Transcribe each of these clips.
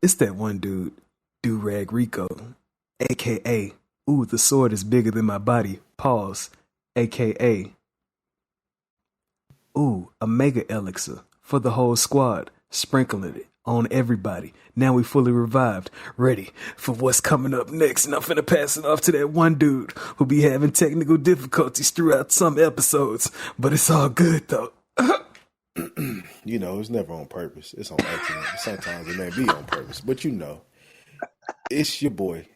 It's that one dude, Do-Rag Rico, a.k.a. Ooh, the sword is bigger than my body. Pause. A.k.a. Ooh, a mega elixir for the whole squad. Sprinkling it on everybody. Now we fully revived, ready for what's coming up next. And I'm finna pass it off to that one dude who'll be having technical difficulties throughout some episodes. But it's all good, though. You know, it's never on purpose. It's on accident. Sometimes it may be on purpose. But you know, it's your boy,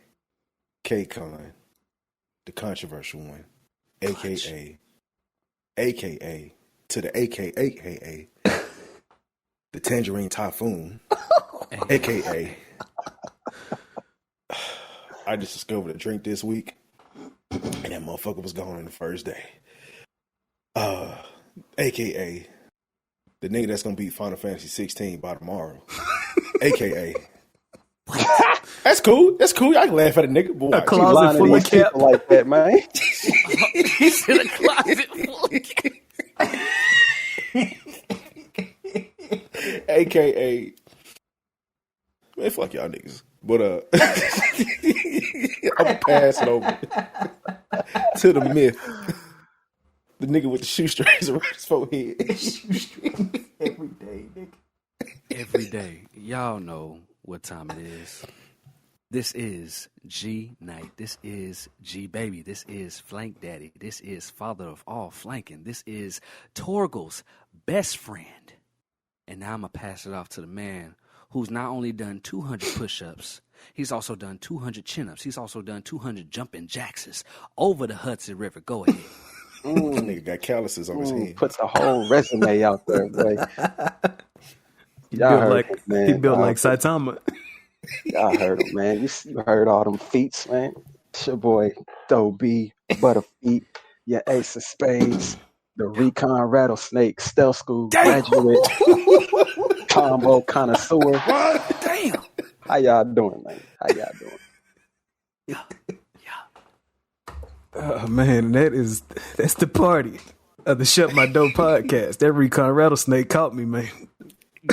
K-Con, the controversial one, a.k.a. to the a.k.a. the Tangerine Typhoon, a.k.a. I just discovered a drink this week, and that motherfucker was gone on the first day. A.k.a. the nigga that's gonna beat Final Fantasy 16 by tomorrow. A.k.a. That's cool. That's cool. I can laugh at a nigga, boy. A closet full of cap like that, man. He's in a closet full of cap. AKA, man, fuck y'all niggas. But I'm gonna pass it over to the myth. The nigga with the shoestrings around his forehead. shoestrings every day, nigga. Every day. Y'all know what time it is. This is G Night. This is G Baby. This is Flank Daddy. This is father of all flanking. This is Torgal's best friend. And now I'm going to pass it off to the man who's not only done 200 push-ups, he's also done 200 chin-ups. He's also done 200 jumping jacks over the Hudson River. Go ahead. That nigga got calluses on his hand. Puts a whole resume out there, boy. He built like Saitama. Y'all heard him, man. You heard all them feats, man. It's your boy, Doe B, Butterfeet, your Ace of Spades, the Recon Rattlesnake, Stealth School graduate, combo connoisseur. What? Damn. How y'all doing, man? How y'all doing? Yeah. Oh, man, that's the party of the Shut My Dope podcast. That Recon Rattlesnake caught me, man.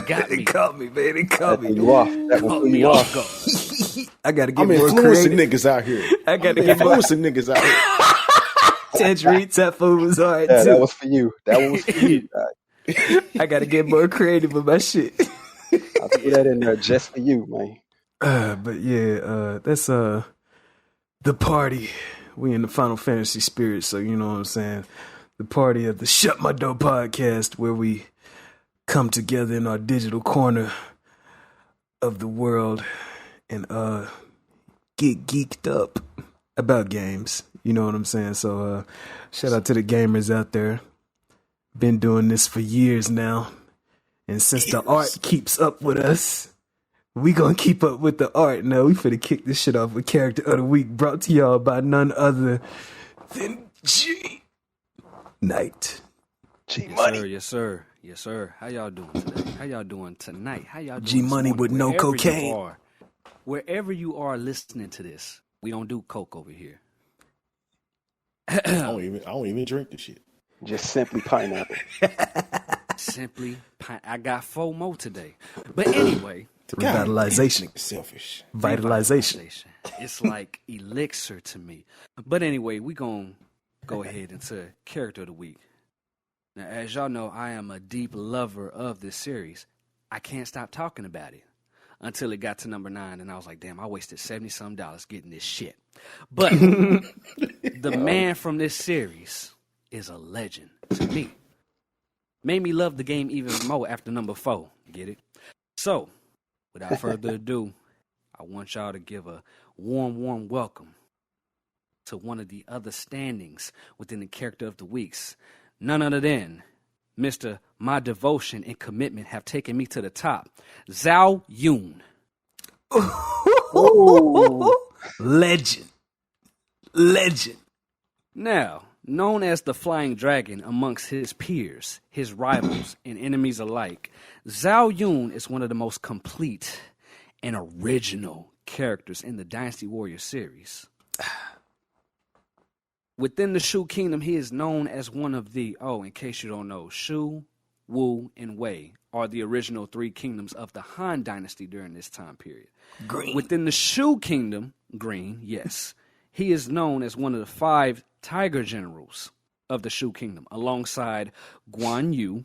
Got me. It caught me, man. It caught me. You off. That Caught was me you off off. guard. I got to get I'm more influencing creative. niggas out here. I got to get more Influencing niggas out here. Tangerine Typhoon was hard, Yeah, too. that was for you. That one was for you. I got to get more creative with my shit. I'll put that in there just for you, man. But yeah, that's the party. We in the Final Fantasy spirit, so you know what I'm saying. The party of the Shut My Dope podcast, where we come together in our digital corner of the world and get geeked up about games. You know what I'm saying? So shout out to the gamers out there. Been doing this for years now, and since the art keeps up with us, we gonna keep up with the art. Now we finna kick this shit off with Character of the Week, brought to y'all by none other than G Night. G Yes, Money. sir. Yes, sir. Yes, sir. How y'all doing today? How y'all doing tonight? How y'all doing? G Money with no cocaine. Wherever you are listening to this, we don't do coke over here. I don't even drink this shit. Just simply pineapple. Simply, I got FOMO today. But anyway, Revitalization. Selfish. Vitalization. It's like elixir to me. But anyway, we gonna go ahead into Character of the Week. Now, as y'all know, I am a deep lover of this series. I can't stop talking about it until it got to number 9, and I was like, damn, I wasted $70-some getting this shit. But the man from this series is a legend to me. Made me love the game even more after number 4. Get it? So, without further ado, I want y'all to give a warm welcome to one of the other standings within the Character of the Weeks. None other than Mr. My Devotion and Commitment have taken me to the top. Zhao Yun. Legend. Now, known as the Flying Dragon amongst his peers, his rivals, and enemies alike, Zhao Yun is one of the most complete and original characters in the Dynasty Warriors series. Within the Shu Kingdom, he is known as one of the, in case you don't know, Shu, Wu, and Wei are the original three kingdoms of the Han Dynasty during this time period. Green. Within the Shu Kingdom, green, yes, he is known as one of the 5 tiger generals of the Shu Kingdom, alongside Guan Yu,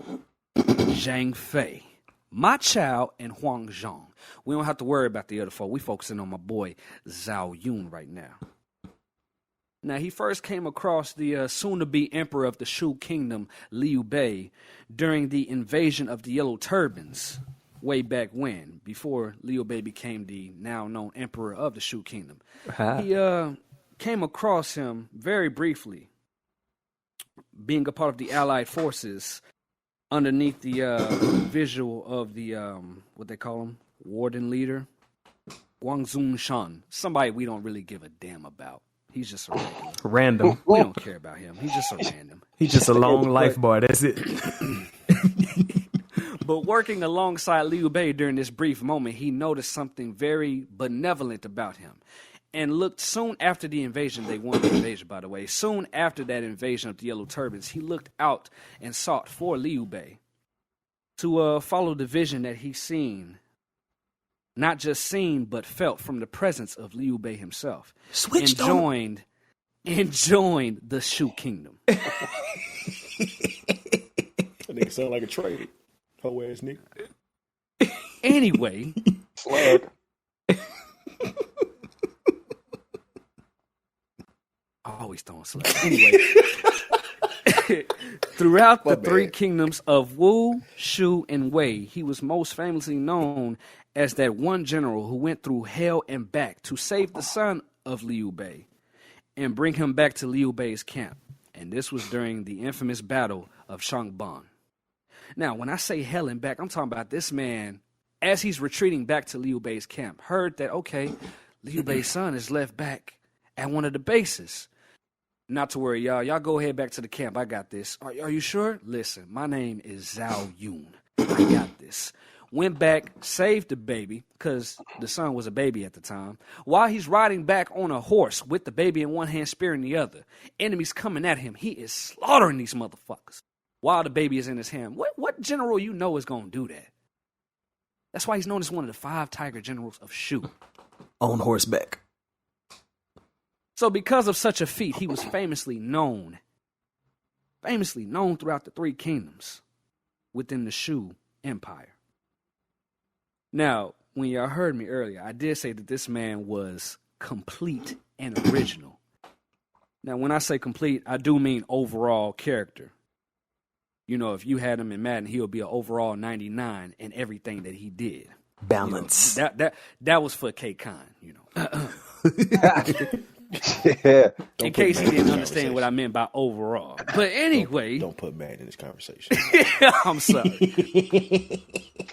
Zhang Fei, Ma Chao, and Huang Zhong. We don't have to worry about the other 4. We focusing on my boy Zhao Yun right now. Now, he first came across the soon-to-be emperor of the Shu Kingdom, Liu Bei, during the invasion of the Yellow Turbans, way back when, before Liu Bei became the now-known emperor of the Shu Kingdom. He came across him very briefly, being a part of the Allied forces underneath the visual of the, what they call him, warden leader, Guangzhou Shan, somebody we don't really give a damn about. He's just a regular. Random. We don't care about him. He's just a random. He's just a long life bar. That's it. But working alongside Liu Bei during this brief moment, he noticed something very benevolent about him. And looked soon after the invasion, they won the invasion, by the way. Soon after that invasion of the Yellow Turbans, he looked out and sought for Liu Bei to follow the vision that he seen. Not just seen, but felt from the presence of Liu Bei himself. Switched and joined the Shu Kingdom. That nigga sound like a trader. Hoe ass nigga. Anyway. Slug. Always throwing slugs. Anyway. Throughout the 3 kingdoms of Wu, Shu, and Wei, he was most famously known as that one general who went through hell and back to save the son of Liu Bei and bring him back to Liu Bei's camp. And this was during the infamous battle of Shangbang. Now, when I say hell and back, I'm talking about this man, as he's retreating back to Liu Bei's camp, heard that, okay, Liu Bei's son is left back at one of the bases. Not to worry, y'all. Y'all go ahead back to the camp. I got this. Are you sure? Listen, my name is Zhao Yun. I got this. Went back, saved the baby, because the son was a baby at the time. While he's riding back on a horse with the baby in one hand, spear in the other, enemies coming at him. He is slaughtering these motherfuckers while the baby is in his hand. What general you know is going to do that? That's why he's known as one of the 5 tiger generals of Shu. On horseback. So because of such a feat, he was famously known throughout the 3 kingdoms within the Shu Empire. Now, when y'all heard me earlier, I did say that this man was complete and original. Now, when I say complete, I do mean overall character. You know, if you had him in Madden, he'll be an overall 99 in everything that he did. Balance. You know, that was for K-Con, you know. Yeah. In case he didn't understand what I meant by overall. But anyway. Don't put Matt in this conversation. I'm sorry.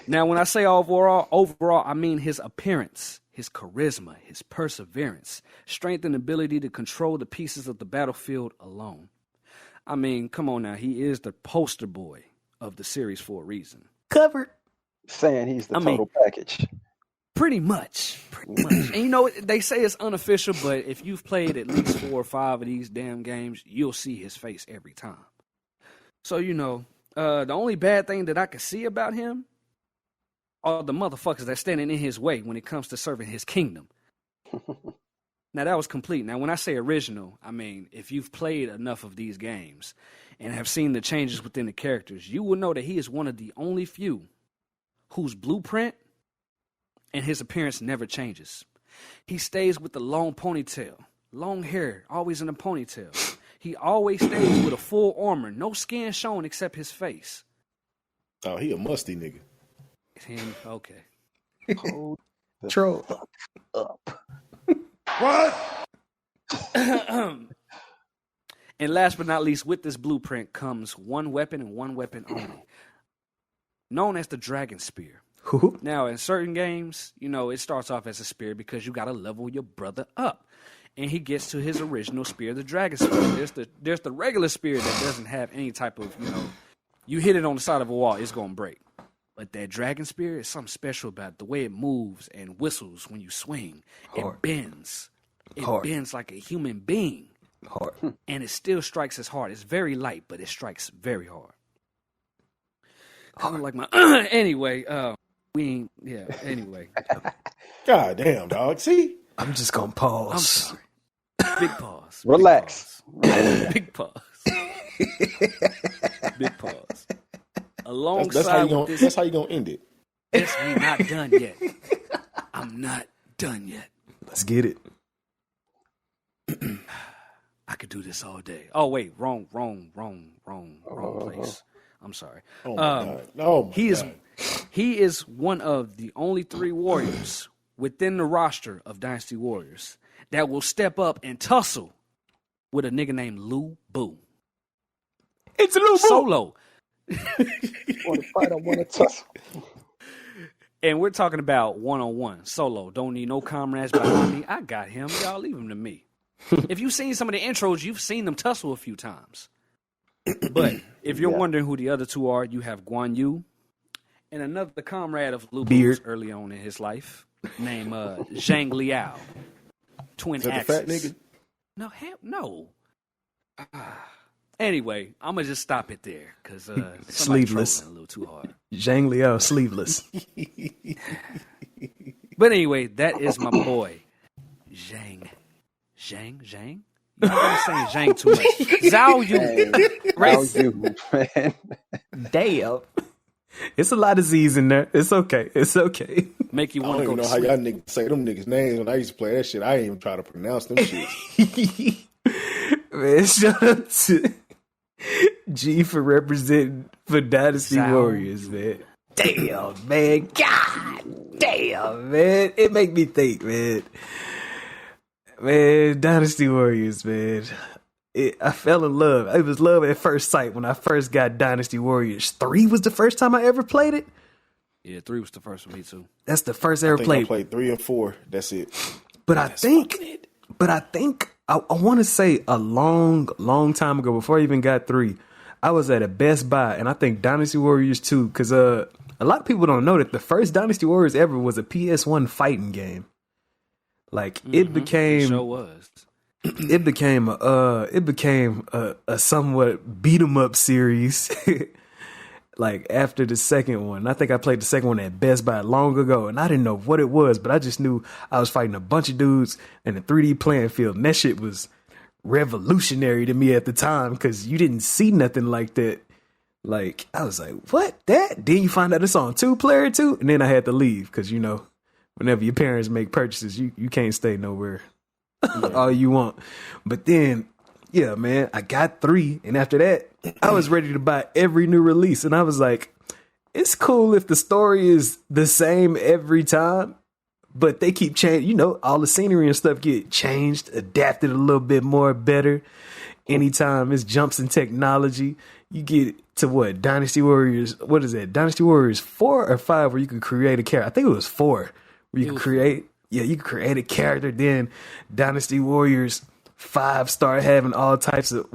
Now, when I say overall, I mean his appearance, his charisma, his perseverance, strength and ability to control the pieces of the battlefield alone. I mean, come on now. He is the poster boy of the series for a reason. Covered. Saying he's the total package. Pretty much. And you know, they say it's unofficial, but if you've played at least 4 or 5 of these damn games, you'll see his face every time. So, you know, the only bad thing that I can see about him are the motherfuckers that's standing in his way when it comes to serving his kingdom. Now, that was complete. Now, when I say original, I mean, if you've played enough of these games and have seen the changes within the characters, you will know that he is one of the only few whose blueprint and his appearance never changes. He stays with the long ponytail, long hair, always in a ponytail. He always stays with a full armor, no skin shown except his face. Oh, he a musty nigga. Him, okay. Hold the Troll. fuck up. What? And last but not least, with this blueprint comes one weapon and one weapon only, known as the Dragon Spear. Now, in certain games, you know, it starts off as a spear because you got to level your brother up. And he gets to his original spear, the Dragon Spear. There's the regular spear that doesn't have any type of, you know, you hit it on the side of a wall, it's going to break. But that Dragon Spear is something special about it. The way it moves and whistles when you swing. Hard. It bends. It Hard. bends like a human being. Hard. And it still strikes as hard. It's very light, but it strikes very hard. I don't like my anyway. We ain't. Yeah. Anyway, God damn, dog. See, I'm just gonna I'm pause. sorry. Big pause. Relax. Big pause. Big pause. Alongside with this, that's how you gonna end it. yes, we not done yet. I'm not done yet. Let's get it. I could do this all day. Oh wait, wrong place. I'm sorry. Oh my God. Oh my God. He is one of the only 3 warriors within the roster of Dynasty Warriors that will step up and tussle with a nigga named Lu Bu. It's a little Solo. Want to fight? I want to tussle. And we're talking about one-on-one. Solo. Don't need no comrades behind me. I got him. Y'all leave him to me. If you've seen some of the intros, you've seen them tussle a few times. But if you're wondering who the other 2 are, you have Guan Yu and another comrade of Lu Bu's early on in his life named Zhang Liao. Twin Is that axis. the fat nigga? No, hell no. Anyway, I'm going to just stop it there because Sleeveless. a little too hard. Zhang Liao sleeveless. But anyway, that is my boy, Zhang. Zhang? You're not saying Zhang too much. Zhao Yun. Zhao Yun, man. Damn. It's a lot of Z's in there. It's okay. It's okay. Make you I want don't to go even know to how sleep. y'all niggas say them niggas' names. When I used to play that shit, I ain't even try to pronounce them shit. Man, shout out to G for representing for Dynasty Zhao. Warriors, man. Damn, man. God damn, man. It make me think, man. Man, Dynasty Warriors, man. I fell in love. It was love at first sight when I first got Dynasty Warriors. 3 was the first time I ever played it. Yeah, 3 was the first for me too. That's the first I ever I played. played 3 and 4. That's it. But I think I want to say a long time ago, before I even got 3, I was at a Best Buy, and I think Dynasty Warriors 2, because a lot of people don't know that the first Dynasty Warriors ever was a PS1 fighting game. Like it became, Sure was. it became a somewhat beat 'em up series. Like after the second one, I think I played the second one at Best Buy long ago, and I didn't know what it was, but I just knew I was fighting a bunch of dudes in a 3D playing field, and that shit was revolutionary to me at the time because you didn't see nothing like that. Like I was like, "What that?" Then you find out it's on 2-player too, and then I had to leave because whenever your parents make purchases, you can't stay nowhere all you want. But then, yeah, man, I got 3, and after that, I was ready to buy every new release, and I was like, it's cool if the story is the same every time, but they keep changing. All the scenery and stuff get changed, adapted a little bit more better. Anytime it's jumps in technology, you get to what? Dynasty Warriors, what is that? Dynasty Warriors 4 or 5 where you could create a character. I think it was 4 where you could create, you could create a character. Then Dynasty Warriors 5 start having all types of,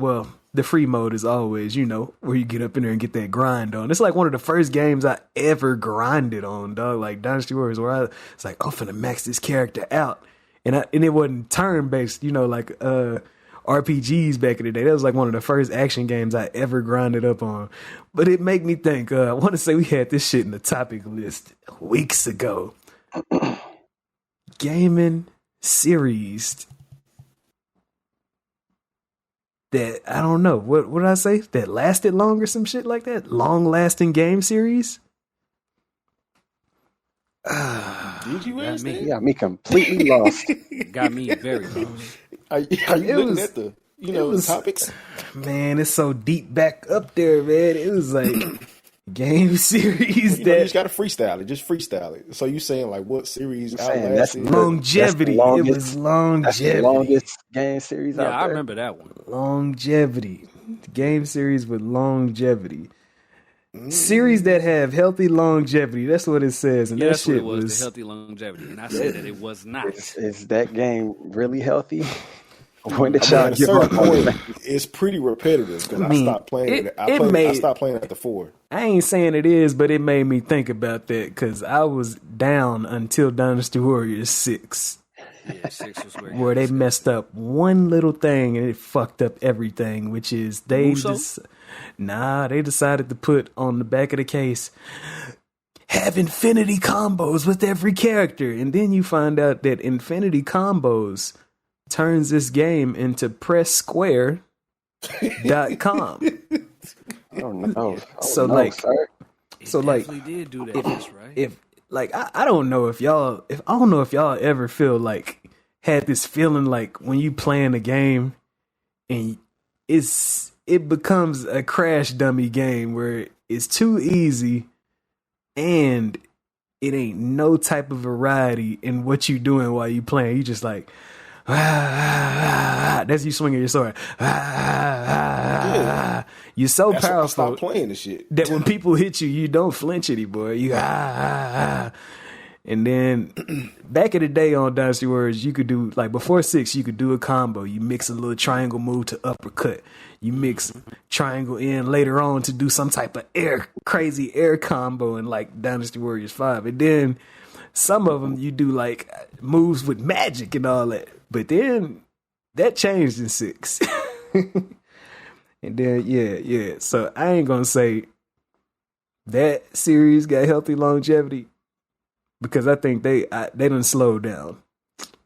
the free mode is always, where you get up in there and get that grind on. It's like one of the first games I ever grinded on, dog. Like Dynasty Warriors, where it's like, I'm finna max this character out. And it wasn't turn based, like RPGs back in the day. That was like one of the first action games I ever grinded up on. But it made me think, I want to say we had this shit in the topic list weeks ago. Gaming series that, I don't know, what did I say? That lasted long or some shit like that? Long-lasting game series? Did you ask You that? got me completely lost. Got me very lost. Are you looking at the the topics? Man, it's so deep back up there, man. It was like game series You that just gotta freestyle it. Just freestyle it. So you saying like what series saying that's outlasted? longevity. That's the It was That's the longevity. longest game series Yeah, out I there. remember that one. Longevity. Game series with longevity. Series that have healthy longevity. That's what it says. And Yeah, that that's what shit it was, was the healthy longevity. And I said that it was not. Is that game really healthy? When did I mean, y'all at a give certain up on point, it? it's pretty repetitive because I stopped playing it. I stopped playing at the 4. I ain't saying it is, but it made me think about that because I was down until Dynasty Warriors 6. Yeah, 6 was where they messed up one little thing and it fucked up everything, which is they decided to put on the back of the case, have infinity combos with every character. And then you find out that infinity combos turns this game into presssquare.com. Oh no! So no, like, sir. so like, definitely did do that, that's right. if like I don't know if y'all ever feel like had this feeling like when you playing a game and it becomes a crash dummy game where it's too easy and it ain't no type of variety in what you doing while you playing. You just like that's you swinging your sword. You're so That's why I powerful. stopped playing the shit. That when people hit you, you don't flinch anymore. You And then back in the day on Dynasty Warriors, you could do like before 6, you could do a combo. You mix a little triangle move to uppercut. You mix triangle in later on to do some type of crazy air combo in like Dynasty Warriors 5. And then some of them you do like moves with magic and all that. But then that changed in 6. And then yeah. So I ain't gonna say that series got healthy longevity because I think they done slowed down.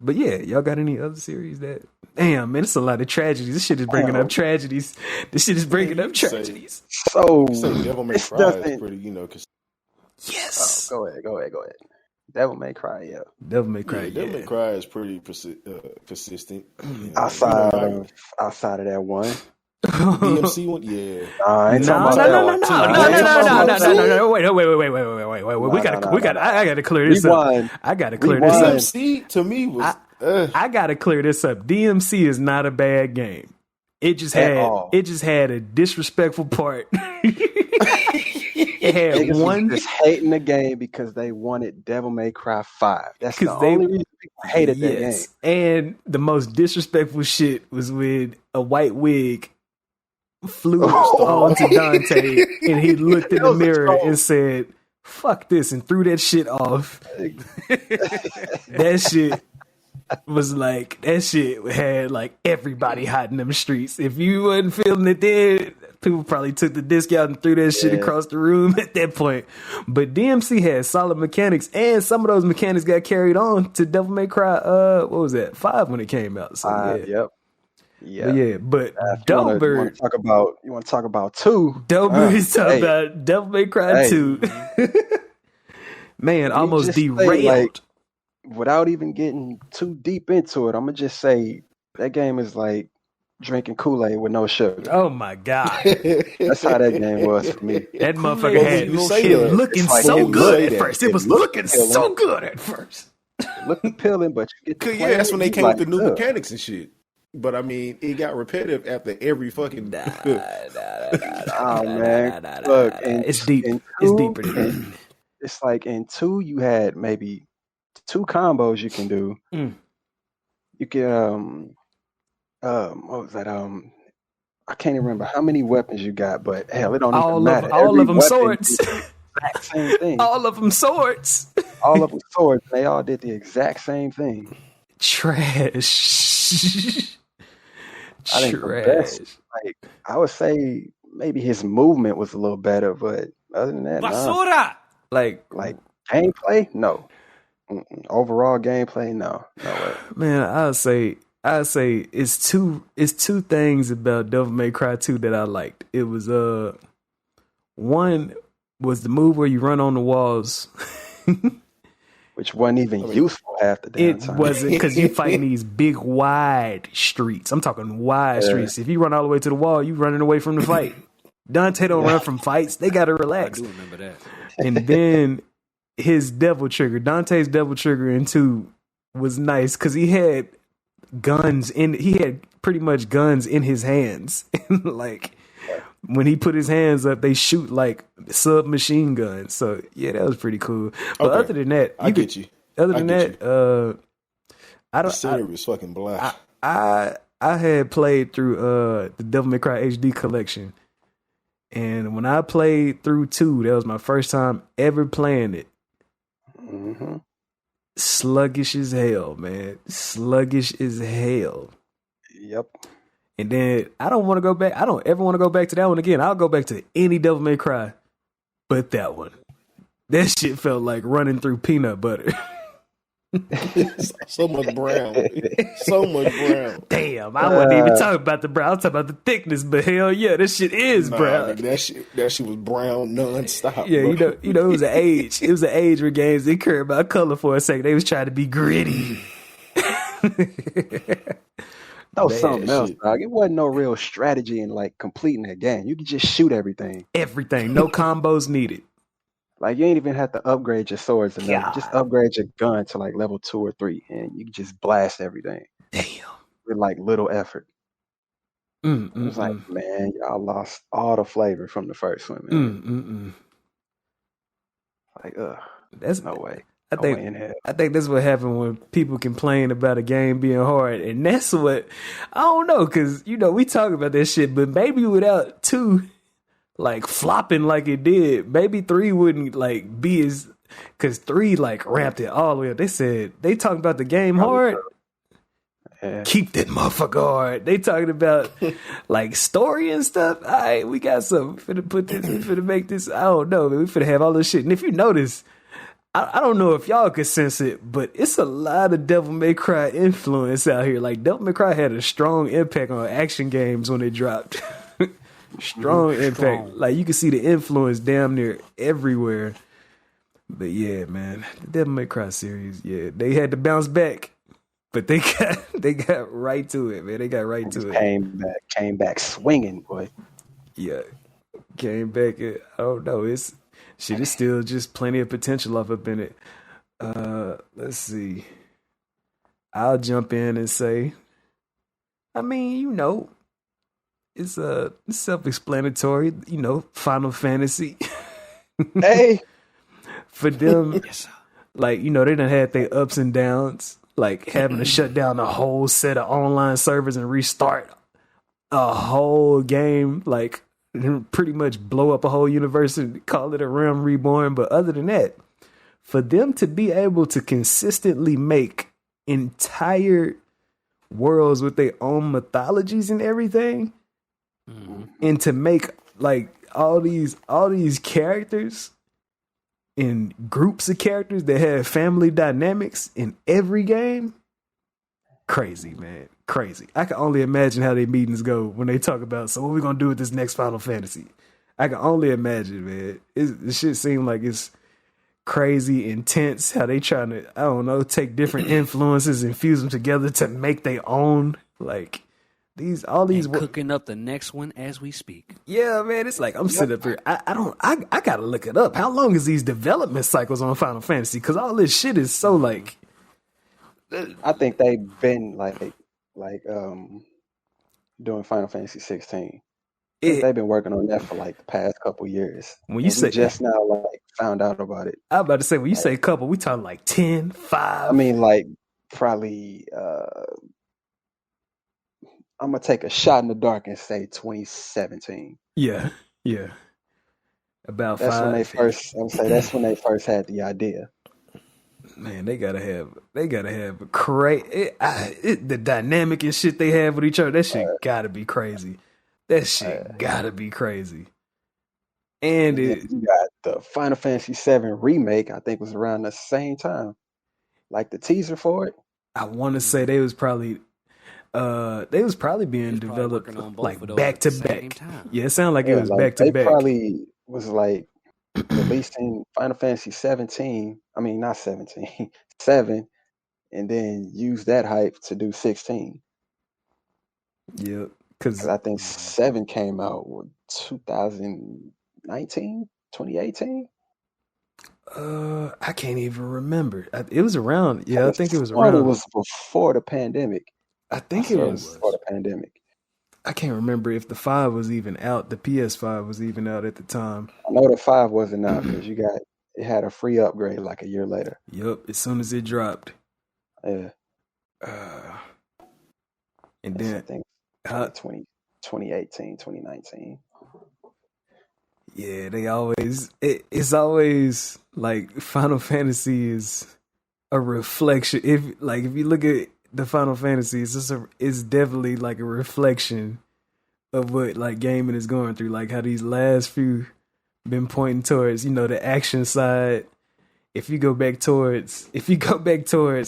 But yeah, y'all got any other series that? Damn, man, it's a lot of tragedies. This shit is bringing up tragedies. So Devil May Cry is pretty, cause yes. Go ahead. Devil May Cry, yeah. Devil May Cry. Devil May Cry is pretty consistent. Outside of that one. DMC one, yeah. No. Wait. I gotta clear this up. DMC to me was. I gotta clear this up. DMC is not a bad game. It just had a disrespectful part. It had niggas just hating the game because they wanted Devil May Cry 5. That's the only reason people hated that game. And the most disrespectful shit was when a white wig flew onto Dante and he looked in the mirror and said, fuck this, and threw that shit off. That shit was like, that shit had like everybody hot in them streets. If you wasn't feeling it then, people probably took the disc out and threw that shit across the room at that point. But DMC had solid mechanics, and some of those mechanics got carried on to Devil May Cry, what was that, 5 when it came out. So, Yep. But Delbert, you want to talk about 2? Delbert is talking about Devil May Cry 2. Man, almost derailed. Without even getting too deep into it, I'm gonna just say that game is like drinking Kool-Aid with no sugar. Oh my god, that's how that game was for me. That motherfucker had it looking so good at first. It was looking so good at first. Looking appealing, but you get to play that's when they came with the new mechanics and shit. But I mean, it got repetitive after every fucking. Oh man, look, it's deep. It's deeper than that. It's like in 2, you had maybe 2 combos you can do. You can what was that? I can't even remember how many weapons you got, but hell, it don't even matter. All of them swords. Exact same thing. All of them swords. All of them swords. They all did the exact same thing. Trash. I think the best, like I would say, maybe his movement was a little better, but other than that, Basura! Like gameplay, no. Overall gameplay, no way. Man, I'd say it's two things about Devil May Cry 2 that I liked. It was one was the move where you run on the walls. Which wasn't even useful half the damn time. It wasn't, because you fighting these big wide streets. I'm talking wide streets. If you run all the way to the wall, you running away from the fight. Dante don't run from fights. They gotta relax. I do remember that. And then his devil trigger, Dante's devil trigger in 2 was nice because he had pretty much guns in his hands. Like when he put his hands up, they shoot like submachine guns. So yeah, that was pretty cool. But other than that, I get you. Other than that, I don't. The scenery was fucking black. I had played through the Devil May Cry HD collection, and when I played through 2, that was my first time ever playing it. Mm-hmm. sluggish as hell, man. Sluggish as hell. Yep. And then I don't want to go back. I don't ever want to go back to that one again. I'll go back to any Devil May Cry, but that one. That shit felt like running through peanut butter. So much brown. So much brown. Damn, I wasn't even talking about the brown. I was talking about the thickness, but hell yeah, this shit is brown. That shit was brown nonstop. Yeah, bro. you know, it was an age. It was an age where games didn't care about color for a second. They was trying to be gritty. That was something else, shit. dog. It wasn't no real strategy in like completing that game. You could just shoot everything. Everything, no combos needed. Like you ain't even have to upgrade your swords enough. God. Just upgrade your gun to like level 2 or 3, and you can just blast everything Damn. with like little effort. It was like, man, y'all lost all the flavor from the first one, man. Like, That's no way. I No think way in hell. I think that's what happened when people complain about a game being hard, and that's what I don't know, because you know we talk about that shit, but maybe without 2 like flopping like it did, maybe 3 wouldn't like be as, because 3 like ramped it all the way up. They said they talking about the game hard. Yeah. Keep that motherfucker hard. They talking about like story and stuff. All right, we got something. We finna put this. We finna make this. I don't know, man. We finna have all this shit. And if you notice, I don't know if y'all could sense it, but it's a lot of Devil May Cry influence out here. Like Devil May Cry had a strong impact on action games when it dropped. Strong impact. Like you can see the influence damn near everywhere. But yeah, man, the Devil May Cry series, yeah, they had to bounce back. But they got right to it, man. They got right to it. Came back swinging, boy. Yeah, came back. I don't know. It's still just plenty of potential up in it. Let's see. I'll jump in and say, I mean, you know, it's self-explanatory. You know, Final Fantasy. Hey, For them, like you know, they done had their ups and downs. Like having to shut down a whole set of online servers and restart a whole game, like pretty much blow up a whole universe and call it a realm reborn. But other than that, for them to be able to consistently make entire worlds with their own mythologies and everything, and to make like all these characters in groups of characters that have family dynamics in every game, crazy, man. Crazy. I can only imagine how their meetings go when they talk about, so what we gonna do with this next Final Fantasy? I can only imagine, man. This shit seems like it's crazy, intense, how they trying to, I don't know, take different influences and fuse them together to make their own, like, all these cooking up the next one as we speak. Yeah, man, it's like I'm sitting up here. I gotta look it up. How long is these development cycles on Final Fantasy? Because all this shit is so like. I think they've been like doing Final Fantasy 16. They've been working on that for like the past couple years. When you say just now like found out about it. I'm about to say when you say couple, we talking like 10, 5. I mean, like probably. I'm gonna take a shot in the dark and say 2017. Yeah. About that's 5. When they first. I'm say that's when they first had the idea. Man, they gotta have the dynamic and shit they have with each other. That shit gotta be crazy. That shit gotta be crazy. And you got the Final Fantasy VII remake. I think was around the same time, like the teaser for it. I want to say they was probably being developed like back to back. Yeah, it sounded like it was back to back. They probably was like releasing Final Fantasy 17. I mean, not 17, 7, and then use that hype to do 16. Yeah, because I think 7 came out with 2019, 2018. I can't even remember. It was around. Yeah, I think it was around. It was before the pandemic. I think it was before the pandemic. I can't remember if the 5 was even out. The PS5 was even out at the time. I know the 5 wasn't out because it had a free upgrade like a year later. Yep, as soon as it dropped. Yeah. And then I think 2018, 2019. Yeah, they always it's always like Final Fantasy is a reflection. If you look at the Final Fantasy, it's definitely like a reflection of what like gaming is going through. Like how these last few been pointing towards, the action side. If you go back towards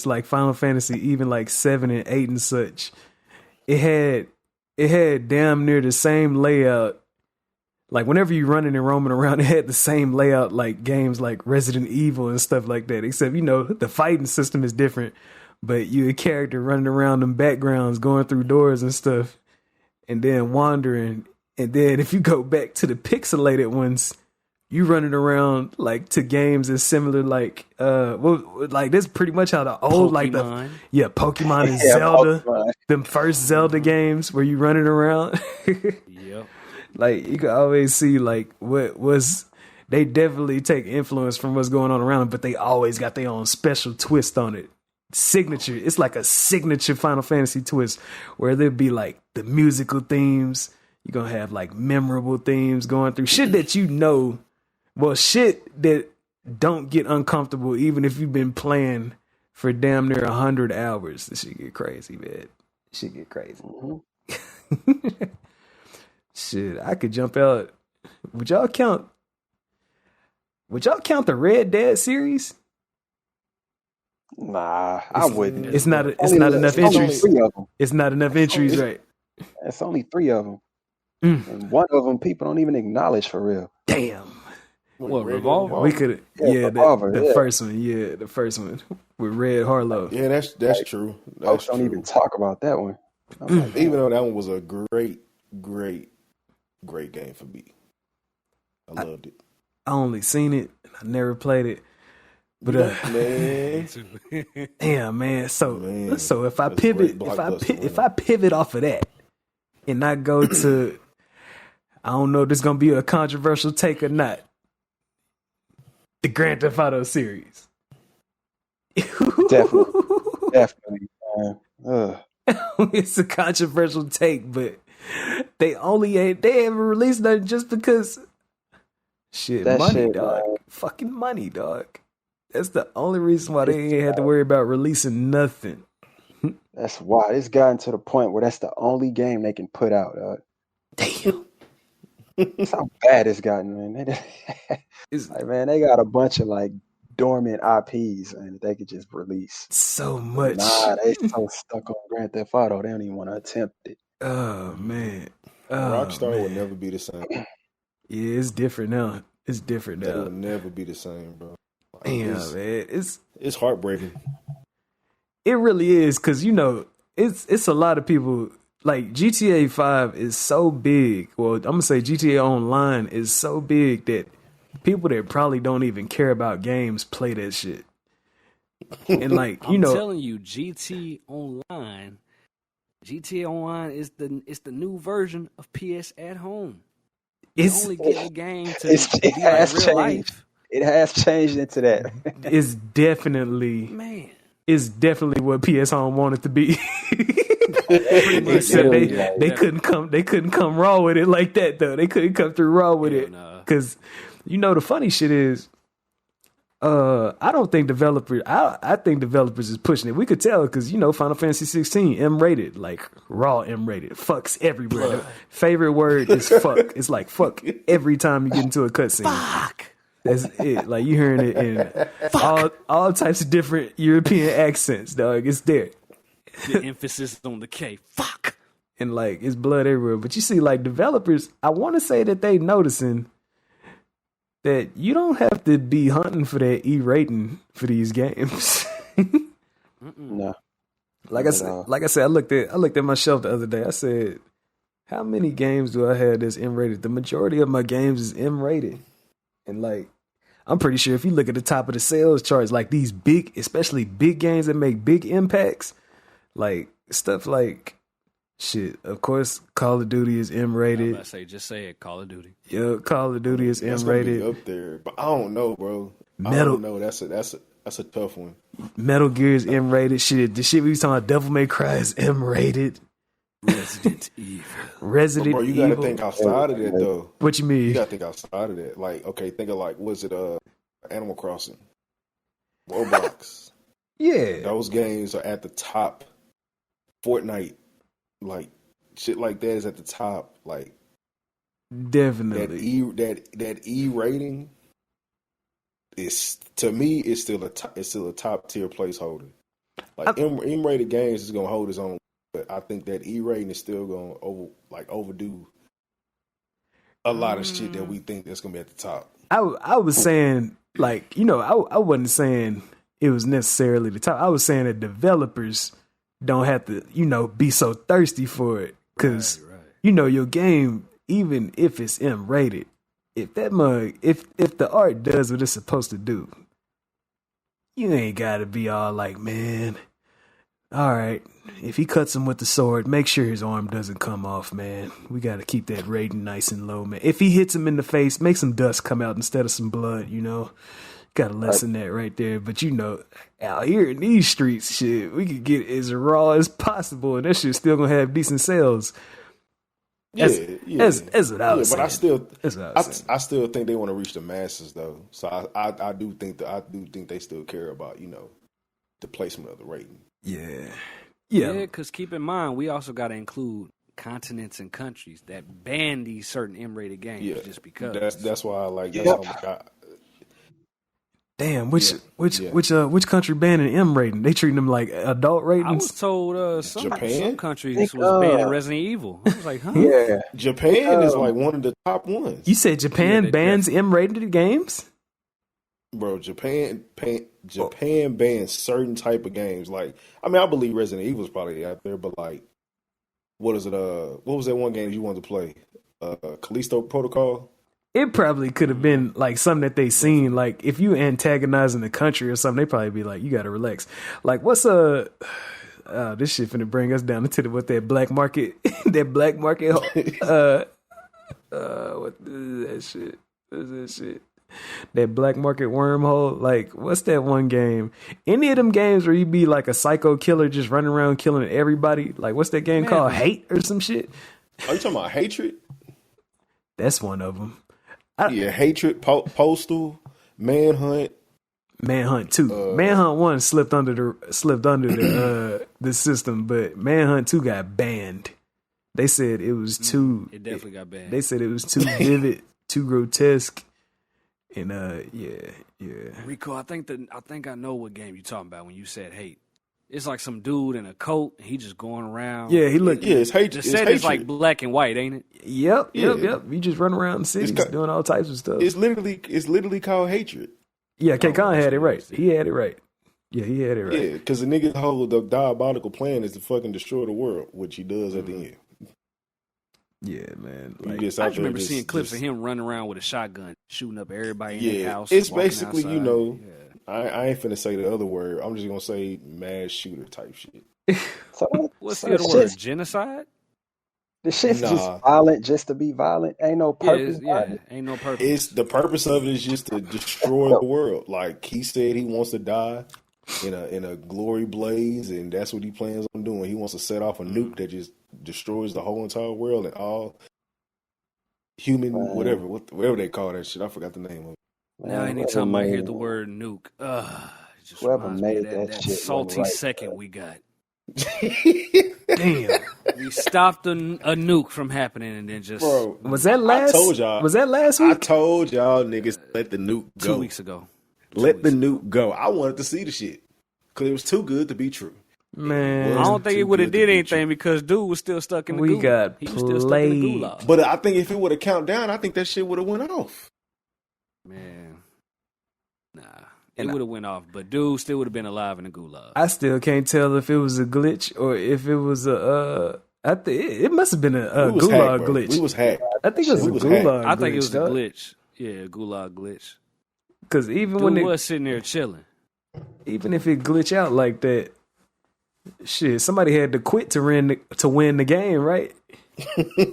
like Final Fantasy, even like 7 and 8 and such, it had damn near the same layout. Like whenever you running and roaming around, it had the same layout like games like Resident Evil and stuff like that. Except, the fighting system is different, but you a character running around them backgrounds, going through doors and stuff, and then wandering. And then if you go back to the pixelated ones, you running around like to games that's similar, like that's pretty much how the old Pokemon. Pokemon and Zelda, Pokemon. them first Zelda games where you running around. Yep. Like you can always see like they definitely take influence from what's going on around them, but they always got their own special twist on it. Signature. It's like a signature Final Fantasy twist where there'd be like the musical themes. You're gonna have like memorable themes going through shit that shit that don't get uncomfortable even if you've been playing for damn near 100 hours. This shit get crazy, man. This shit get crazy. Mm-hmm. Shit, I could jump out. Would y'all count the Red Dead series? Nah, I wouldn't. It's not enough entries. It's not enough entries, right? It's only 3 of them. And 1 of them people don't even acknowledge for real. Damn. What, Revolver? We could, Revolver, the first one, the first one with Red Harlow. Yeah, that's true. Folks don't even talk about that one. Even though that one was a great game for me. I loved it. I only seen it. I never played it. But man, damn man. So if I that's pivot, great if I pivot off of that, and I go to, I don't know if this is gonna be a controversial take or not. The Grand Theft Auto series. Definitely. It's a controversial take, but they haven't released nothing just because money, dog. Man. Fucking money, dog. That's the only reason why they ain't had to worry about releasing nothing. That's why it's gotten to the point where that's the only game they can put out. Damn. That's how bad it's gotten, man. Man, they got a bunch of like dormant IPs and they could just release so much. Nah, they so stuck on Grand Theft Auto, they don't even want to attempt it. Oh man, Rockstar will never be the same. Yeah, it's different now. It will never be the same, bro. Like, damn, man, it's heartbreaking. It really is, because it's a lot of people. Like GTA 5 is so big. Well, I'm gonna say GTA Online is so big that people that probably don't even care about games play that shit. And like I'm telling you, GTA Online is the new version of PS at Home. It's only getting a game to be like real life. It has changed into that. It's definitely what PS Home wanted to be. Except they couldn't come raw with it like that though. They couldn't come through raw with it. Because the funny shit is, I don't think developers. I think developers is pushing it. We could tell because Final Fantasy 16 M-rated, like raw M-rated. Fucks everywhere. Favorite word is fuck. It's like fuck every time you get into a cutscene. Fuck. That's it. Like you hearing it in all types of different European accents, dog. It's there. The emphasis on the K. Fuck. And like it's blood everywhere. But you see, like developers, I want to say that they noticing that you don't have to be hunting for that E rating for these games. No. Like I said, I looked at my shelf the other day. I said, how many games do I have that's M rated? The majority of my games is M rated. And like I'm pretty sure if you look at the top of the sales charts, like these big, especially big games that make big impacts, like stuff like shit. Of course, Call of Duty is M-rated. Just say it. Call of Duty. Yeah, Call of Duty is M-rated. Up there, but I don't know, bro. I don't know. That's a tough one. Metal Gear is M-rated. Shit, the shit we was talking about, Devil May Cry is M-rated. Resident Evil. Resident Evil. You gotta think outside of that though. What you mean? You gotta think outside of that. Like, okay, think of like, was it Animal Crossing, Roblox, Yeah, Those games are at the top. Fortnite, like shit like that is at the top. Like definitely. that E rating is, to me, it's still a top tier placeholder. Like M rated games is gonna hold its own, but I think that E rating is still gonna overdo a lot of shit that we think that's gonna be at the top. I was saying, like, I wasn't saying it was necessarily the top. I was saying that developers don't have to, be so thirsty for it. Because, your game, even if it's M rated, if the art does what it's supposed to do, you ain't got to be all like, man, all right, if he cuts him with the sword, make sure his arm doesn't come off, man. We got to keep that rating nice and low, man. If he hits him in the face, make some dust come out instead of some blood, Got to lessen that right there. But, out here in these streets, shit, we could get as raw as possible, and that shit's still going to have decent sales. That's what I was saying. But I still think they want to reach the masses, though. So I do think they still care about, the placement of the rating. Yeah. Because keep in mind, we also got to include continents and countries that ban these certain M-rated games just because. That's why I like. Damn, which country banning M rating? They treating them like adult ratings. I was told some countries was banning Resident Evil. I was like, huh? Yeah, Japan is like one of the top ones. You said Japan bans M rated games? Bro, Japan bans certain type of games. Like, I mean, I believe Resident Evil is probably out there, but like, what is it? What was that one game you wanted to play? Callisto Protocol. It probably could have been like something that they seen. Like if you antagonizing the country or something, they probably be like, "You got to relax." Like what's this shit finna bring us down into what that black market, what is that shit? What is that shit? That black market wormhole. Like what's that one game? Any of them games where you be like a psycho killer just running around killing everybody? Like what's that game called? Hate or some shit? Are you talking about Hatred? That's one of them. Hatred, Postal, Manhunt. Manhunt 2. Manhunt 1 slipped under the system, but Manhunt 2 got banned. They said it was too. It definitely got banned. They said it was too vivid, too grotesque, and Rico, I think I know what game you're talking about when you said hate. It's like some dude in a coat. He just going around. Yeah, he looked. Yeah, it's hate. The set is like black and white, ain't it? Yep. You just run around the cities doing all types of stuff. It's literally called Hatred. Yeah, K-Con had it right. He had it right. Yeah, he had it right. Yeah, because the nigga's whole diabolical plan is to fucking destroy the world, which he does at the end. Yeah, man. Like, I just remember seeing clips of him running around with a shotgun, shooting up everybody in the house. It's basically, outside. I ain't finna say the other word. I'm just gonna say mass shooter type shit. What's the other word? Genocide? The shit's just violent just to be violent. Ain't no purpose. Ain't no purpose. It's the purpose of it is just to destroy the world. Like he said, he wants to die in a glory blaze, and that's what he plans on doing. He wants to set off a nuke that just destroys the whole entire world and all human whatever they call that shit. I forgot the name of it. Now, anytime I hear the word nuke, just whoever made that shit salty second we got. Damn, we stopped a nuke from happening, and then just was that last? I told y'all. Was that last week? I told y'all niggas let the nuke go 2 weeks ago. Let the nuke go. I wanted to see the shit because it was too good to be true. Man, I don't think it would have did anything because dude was still stuck in the gulag. He was still stuck in the gulag. But I think if it would have counted down, I think that shit would have went off. Man, nah, it would have went off, but dude still would have been alive in the gulag. I still can't tell if it was a glitch or if it was it must have been a gulag glitch. We was hacked. I think it was a gulag glitch. I think it was a glitch. Yeah, a gulag glitch. Because even dude when it was sitting there chilling, even if it glitch out like that, shit, somebody had to quit to win the game, right?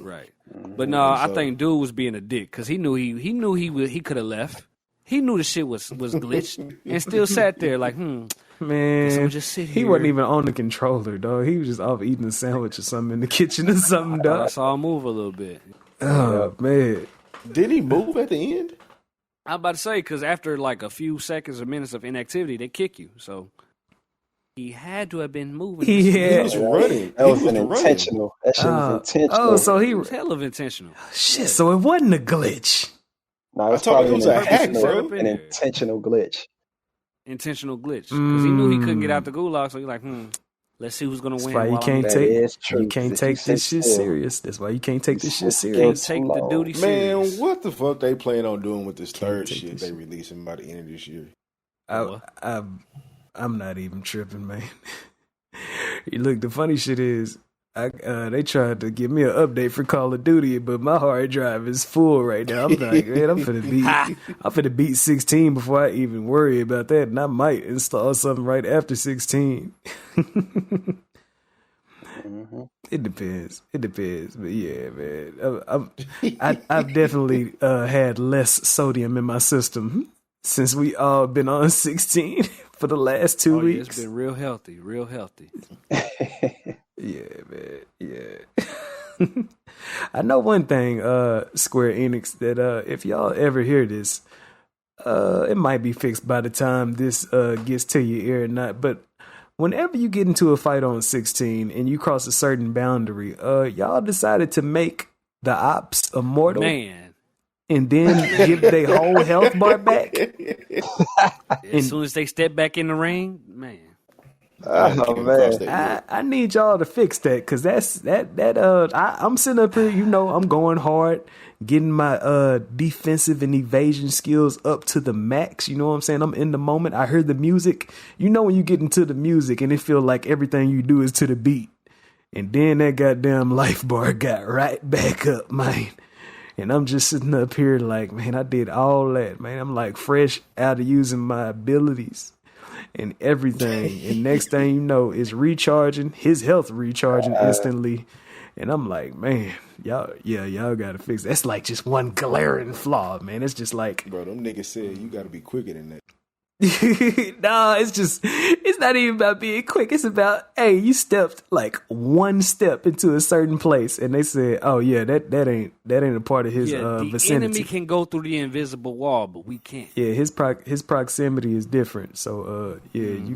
Right. But no, I think dude was being a dick because he knew he could have left. He knew the shit was glitched and still sat there like, man, just sit here. He wasn't even on the controller, dog. He was just off eating a sandwich or something in the kitchen or something, dog. I saw him move a little bit. Oh man, did he move at the end? I'm about to say because after like a few seconds or minutes of inactivity, they kick you. So He had to have been moving. He was running. That was He was intentional. That shit was intentional. Oh, so It was hell of intentional. shit. So it wasn't a glitch. No, it was I told probably you it was a hack, intentional, bro. an intentional glitch. Intentional glitch. Because he knew he couldn't get out the gulag, so he's like, let's see who's going to win. That's why you can't That take is true, you can't 'cause if take you this sit shit still- serious. That's why you can't take this shit sit still serious. Take too the long. duty Man, serious. what the fuck they plan on doing with this third take shit this they shit. releasing by the end of this year? I'm not even tripping, man. Look, the funny shit is, they tried to give me an update for Call of Duty, but my hard drive is full right now. I'm like, man, I'm finna beat 16 before I even worry about that, and I might install something right after 16. Mm-hmm. It depends, but yeah, man, I've definitely had less sodium in my system since we all been on 16 for the last 2 Yeah, weeks. it's been real healthy, real healthy. Yeah, man. Yeah. I know one thing, Square Enix, that if y'all ever hear this, it might be fixed by the time this gets to your ear or not, but whenever you get into a fight on 16 and you cross a certain boundary, y'all decided to make the ops immortal. Man. And then give their whole health bar back. As soon as they step back in the ring, man. Oh man, I need y'all to fix that, because I'm sitting up here, I'm going hard, getting my defensive and evasion skills up to the max. You know what I'm saying? I'm in the moment. I heard the music. When you get into the music and it feel like everything you do is to the beat, and then that goddamn life bar got right back up, man. And I'm just sitting up here like, man, I did all that, man. I'm like fresh out of using my abilities and everything. And next thing you know, it's recharging, his health recharging instantly. And I'm like, man, y'all got to fix that. That's like just one glaring flaw, man. It's just like, Bro, them niggas said you got to be quicker than that. no, it's not even about being quick. It's about, hey, you stepped like one step into a certain place, and they said, oh yeah, that ain't a part of his the vicinity. enemy can go through the invisible wall, but we can't. Yeah, his proximity is different. So you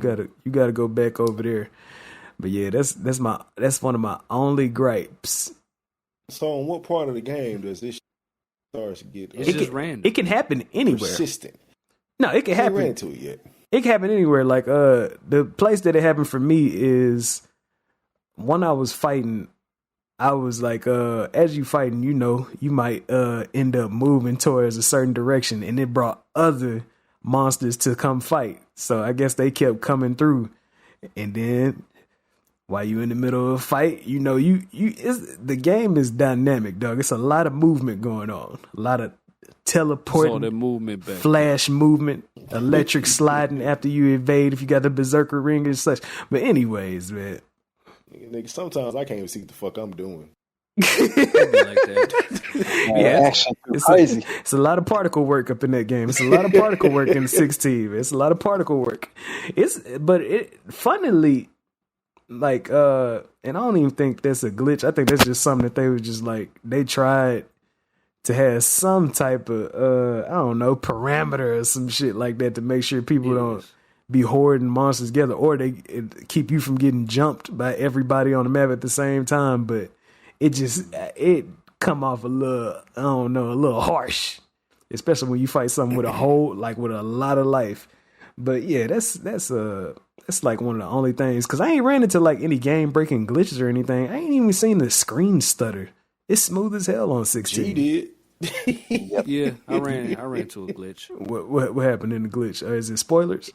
gotta go back over there. But yeah, that's one of my only gripes. So in what part of the game does this start to get It's just random. It can happen anywhere. persistent? No, it can I ain't happen. ran into it yet. It can happen anywhere. Like the place that it happened for me is when I was fighting. I was like, as you fighting, you might end up moving towards a certain direction, and it brought other monsters to come fight. So I guess they kept coming through, and then while you in the middle of a fight, the game is dynamic, dog. It's a lot of movement going on, a lot of teleporting, Saw that movement back. flash movement, electric sliding after you evade if you got the berserker ring and such. But anyways, man. Nigga, sometimes I can't even see what the fuck I'm doing. It'd be like that. Yeah, action crazy. it's a lot of particle work up in that game. It's a lot of particle work in the 16. It's a lot of particle work. Funnily, like, and I don't even think that's a glitch. I think that's just something that they was just like, they tried to have some type of, I don't know, parameter or some shit like that to make sure people don't be hoarding monsters together, or they keep you from getting jumped by everybody on the map at the same time. But it come off a little, I don't know, a little harsh, especially when you fight something with with a lot of life. But yeah, that's like one of the only things, because I ain't ran into like any game breaking glitches or anything. I ain't even seen the screen stutter. It's smooth as hell on 16. She did. Yeah, I ran into a glitch. What happened in the glitch? Is it spoilers?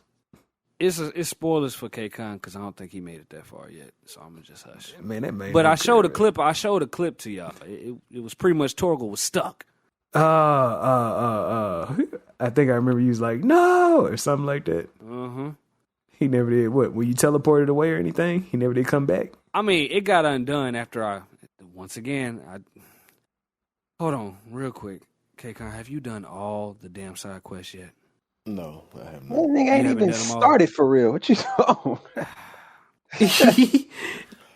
It's spoilers for K-Con because I don't think he made it that far yet. So I'm gonna just hush. Man, that made But me I showed a cry. clip. I showed a clip to y'all. It was pretty much Torgal was stuck. I think I remember you was like, no, or something like that. He never did. What? When you teleported away or anything? He never did come back? I mean, it got undone after once again, hold on real quick. K-Con, have you done all the damn side quests yet? No, I have That not. nigga ain't haven't even done them all? started for real. What you doing?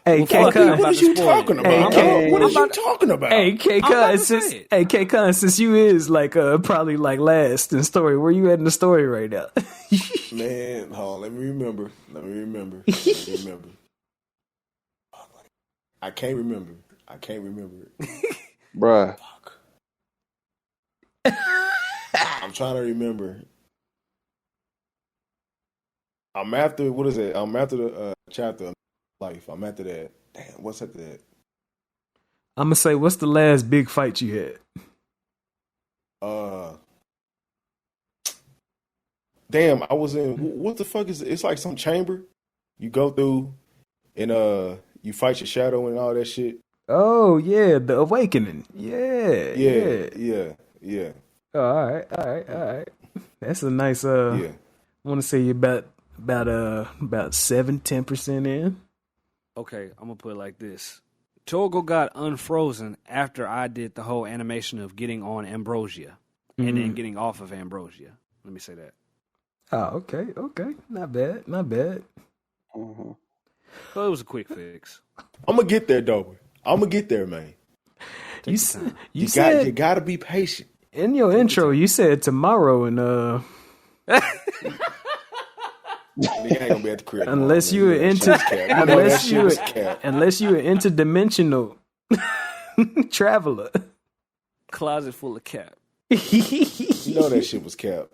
Hey, Well, K fuck it, Con. I'm What about is to you spoil talking it. about? Hey, What is I'm you about- talking about? Hey, K I'm about Con, to since say it. hey K Con, since you is like probably like last in story, where you at in the story right now? Man, hold on, let me remember. I can't remember it. Bruh. I'm trying to remember. I'm after, what is it? I'm after the chapter of life. I'm after that. Damn, what's after that? I'm gonna say, what's the last big fight you had? Damn, I was in, what the fuck is it? It's like some chamber you go through and you fight your shadow and all that shit. Oh yeah, the awakening. Yeah. Oh, all right. That's a nice. Yeah. I want to say you're about 7-10% in. Okay, I'm gonna put it like this. Togo got unfrozen after I did the whole animation of getting on Ambrosia and then getting off of Ambrosia. Let me say that. Oh, okay. Not bad. Mm-hmm. So it was a quick fix. I'm gonna get there, though. I'm gonna get there, man. You You said gotta be patient. in your intro, you said tomorrow, and Nigga ain't gonna be at the crib. unless you were interdimensional traveler. Closet full of cap. You know that shit was cap.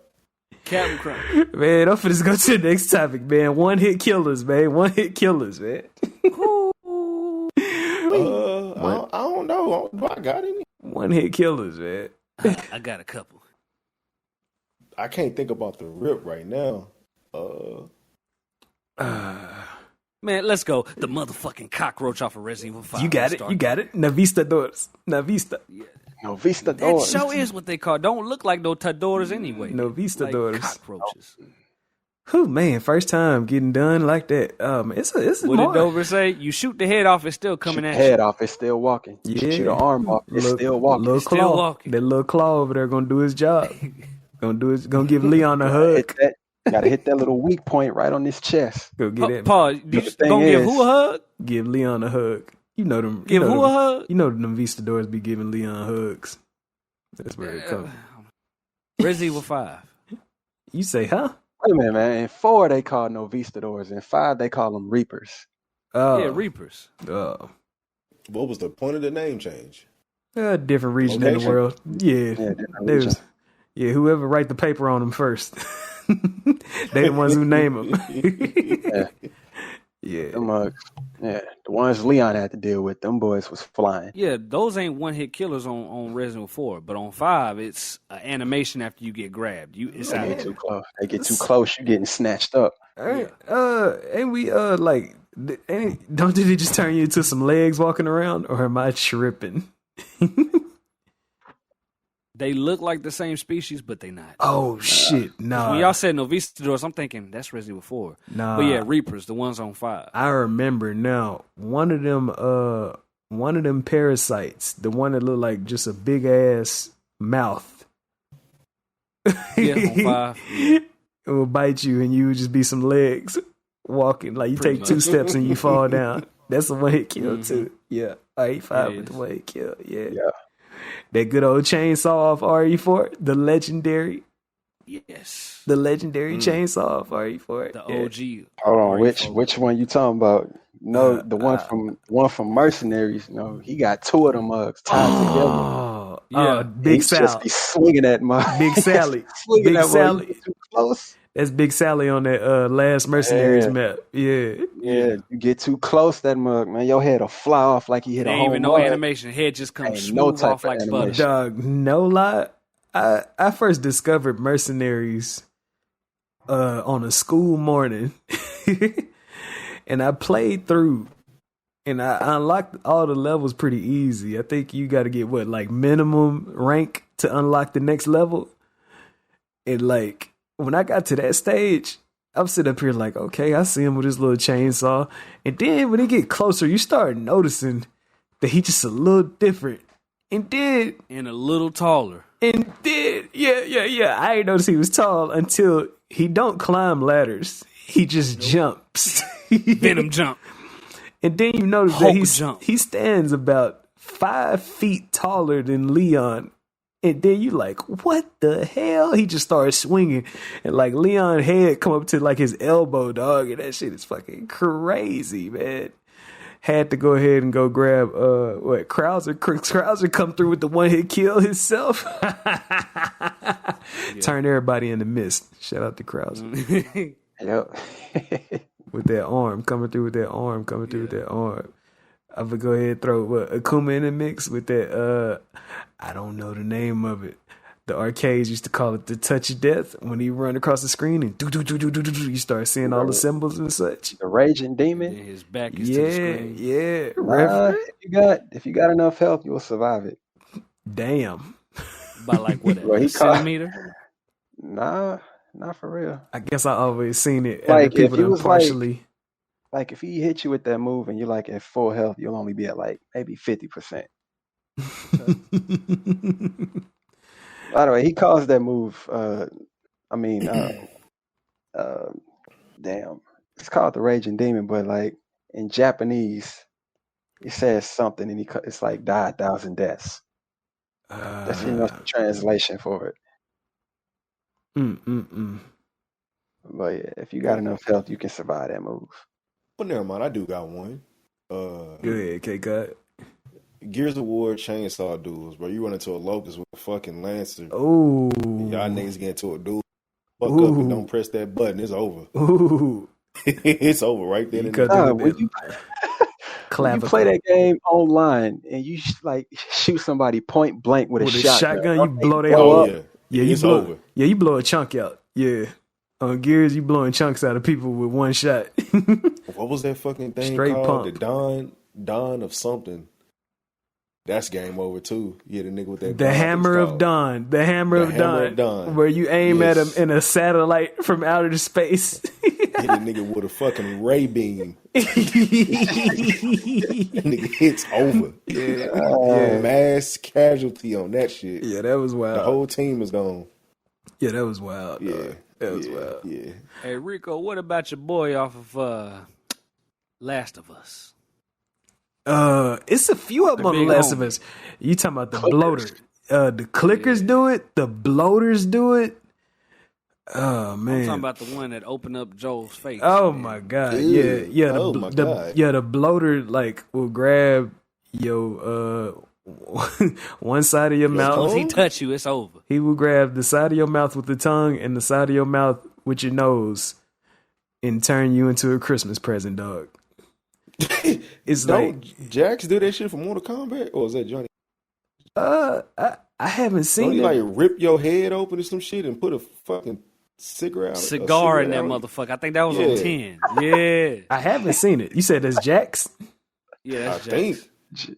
Captain Crunch. Man, I'm finna go to the next topic, man. One hit killers, man. I don't know. Do I got any? One hit killers, man. I got a couple. I can't think about the rip right now. Man, let's go. The motherfucking cockroach off of Resident Evil 5. You got it. Navista. No Vista That doors. show is what they call. Don't look like no Tadoras anyway. No Vista like daughters. cockroaches. Whew, man, first time getting done like that. It's What more. did Dover say? You shoot the head off, it's still coming at Head you. off, it's still walking. Yeah. Shoot the arm off, it's still walking. Little It's still claw. walking. That little claw over there gonna do his job. Gonna give Leon a hug. Gotta hit that little weak point right on his chest. Go get it. Paul, you the thing gonna give is- who a hug? Give Leon a hug. You know them. Give you know who them, a hug? You know them Vistadors be giving Leon hugs. That's where it comes. Resident Evil 5. You say, huh? Wait a minute, man. In 4, they call no Vistadors. In 5, they call them Reapers. Oh, Yeah, Reapers. oh. What was the point of the name change? Different region in the Location? world. Yeah, different There's- region. yeah. Whoever write the paper on them first, they the ones who name them. Yeah. Them the ones Leon had to deal with, them boys was flying. Yeah, those ain't one hit killers on Resident Evil 4, but on 5, it's an animation after you get grabbed. It's They out get there. too close. They get too close, you getting snatched up. All right. Ain't we like? Don't they just turn you into some legs walking around, or am I tripping? They look like the same species, but they not. Oh shit! Nah. When y'all said Novistadors, I'm thinking that's Resident Evil 4. Nah. But yeah, Reapers, the ones on 5. I remember now. One of them parasites, the one that looked like just a big ass mouth. Yeah, on 5. It will bite you, and you would just be some legs walking. Like you Pretty take 2 much. steps and you fall down. That's the one hit kill too. Yeah, RE5 It with the is. one hit kill. Yeah. Yeah. That good old chainsaw off RE4, the legendary Yes. chainsaw off RE4. The Yeah. OG. Hold on, RE4. which one you talking about? No, the one from Mercenaries. No, he got 2 of them mugs tied together. Oh, Yeah. Big He Sal. just be swinging that mug. Big Sally. swinging Big that mug. Sally. You get too close. That's Big Sally on that last Mercenaries Yeah. map. Yeah. Yeah, you get too close, that mug, man. Your head will fly off like you hit There a ain't home even no run. animation. Head just comes Ain't no smooth type off of like butter. animation. Dog, no lie. I first discovered Mercenaries on a school morning. And I played through and I unlocked all the levels pretty easy. I think you got to get minimum rank to unlock the next level. And when I got to that stage, I'm sitting up here like, okay, I see him with his little chainsaw. And then when he get closer, you start noticing that he just a little different. And then, And a little taller. yeah. I ain't noticed he was tall until he don't climb ladders. He just jumps. Venom jump. And then you notice Hulk that jump. he stands about 5 feet taller than Leon. And then you like, what the hell? He just started swinging. And like Leon's head come up to like his elbow, dog. And that shit is fucking crazy, man. Had to go ahead and go grab Krauser. Krauser come through with the one hit kill himself. Turn everybody into mist. Shout out to Krauser. Yep. With that arm, coming through with that arm. I'm gonna go ahead and throw Akuma in the mix with that. I don't know the name of it. The arcades used to call it the touch of death when he run across the screen and you start seeing all the symbols and such. The raging demon. And his back is to the screen. Yeah. If you got enough health, you'll survive it. Damn. By like what? Well, A centimeter? Nah, not for real. I guess I always seen it. Like, People if he done was partially. Like if he hit you with that move and you're like at full health, you'll only be at like maybe 50%. By the way, he calls that move. Damn, it's called the Raging Demon, but like in Japanese, it says something, and it's like die 1,000 deaths. That's the translation for it. But yeah, if you got enough health, you can survive that move. But never mind, I do got one. Go ahead, K-Cut. Gears of War chainsaw duels, bro. You run into a locust with a fucking lancer. Oh, y'all niggas get into a duel. Fuck up and don't press that button. It's over. Ooh. It's over right then and there. When you play that game online and you like shoot somebody point blank with a shotgun, you blow their whole up. Yeah, it's over. Yeah, you blow a chunk out. Yeah. On Gears, you blowing chunks out of people with one shot. What was that fucking thing Straight called? pump. The Dawn of something. That's game over too. Yeah, the nigga with that. The Hammer of Dawn. The Hammer of Dawn. Where you aim at him in a satellite from outer space. Hit a nigga with a fucking ray beam. Nigga hits over. Yeah. Mass casualty on that shit. Yeah, that was wild. The whole team is gone. Yeah, that was wild. Yeah. That was wild. Yeah. Hey Rico, what about your boy off of Last of Us? It's a few of them on The Last of Us. You talking about the bloater? The clickers do it. The bloaters do it. Oh man! I'm talking about the one that opened up Joel's face. Oh my god! Ew. Yeah. The bloater like will grab your one side of your mouth. Once he touch you, it's over. He will grab the side of your mouth with the tongue and the side of your mouth with your nose, and turn you into a Christmas present, dog. It's Don't Jax do that shit for Mortal Kombat, or is that Johnny? I haven't seen Don't it. you like rip your head open or some shit and put a fucking cigar in that motherfucker. I think that was on 10. Yeah, I haven't seen it. You said that's Jax? Yeah, that's Jax.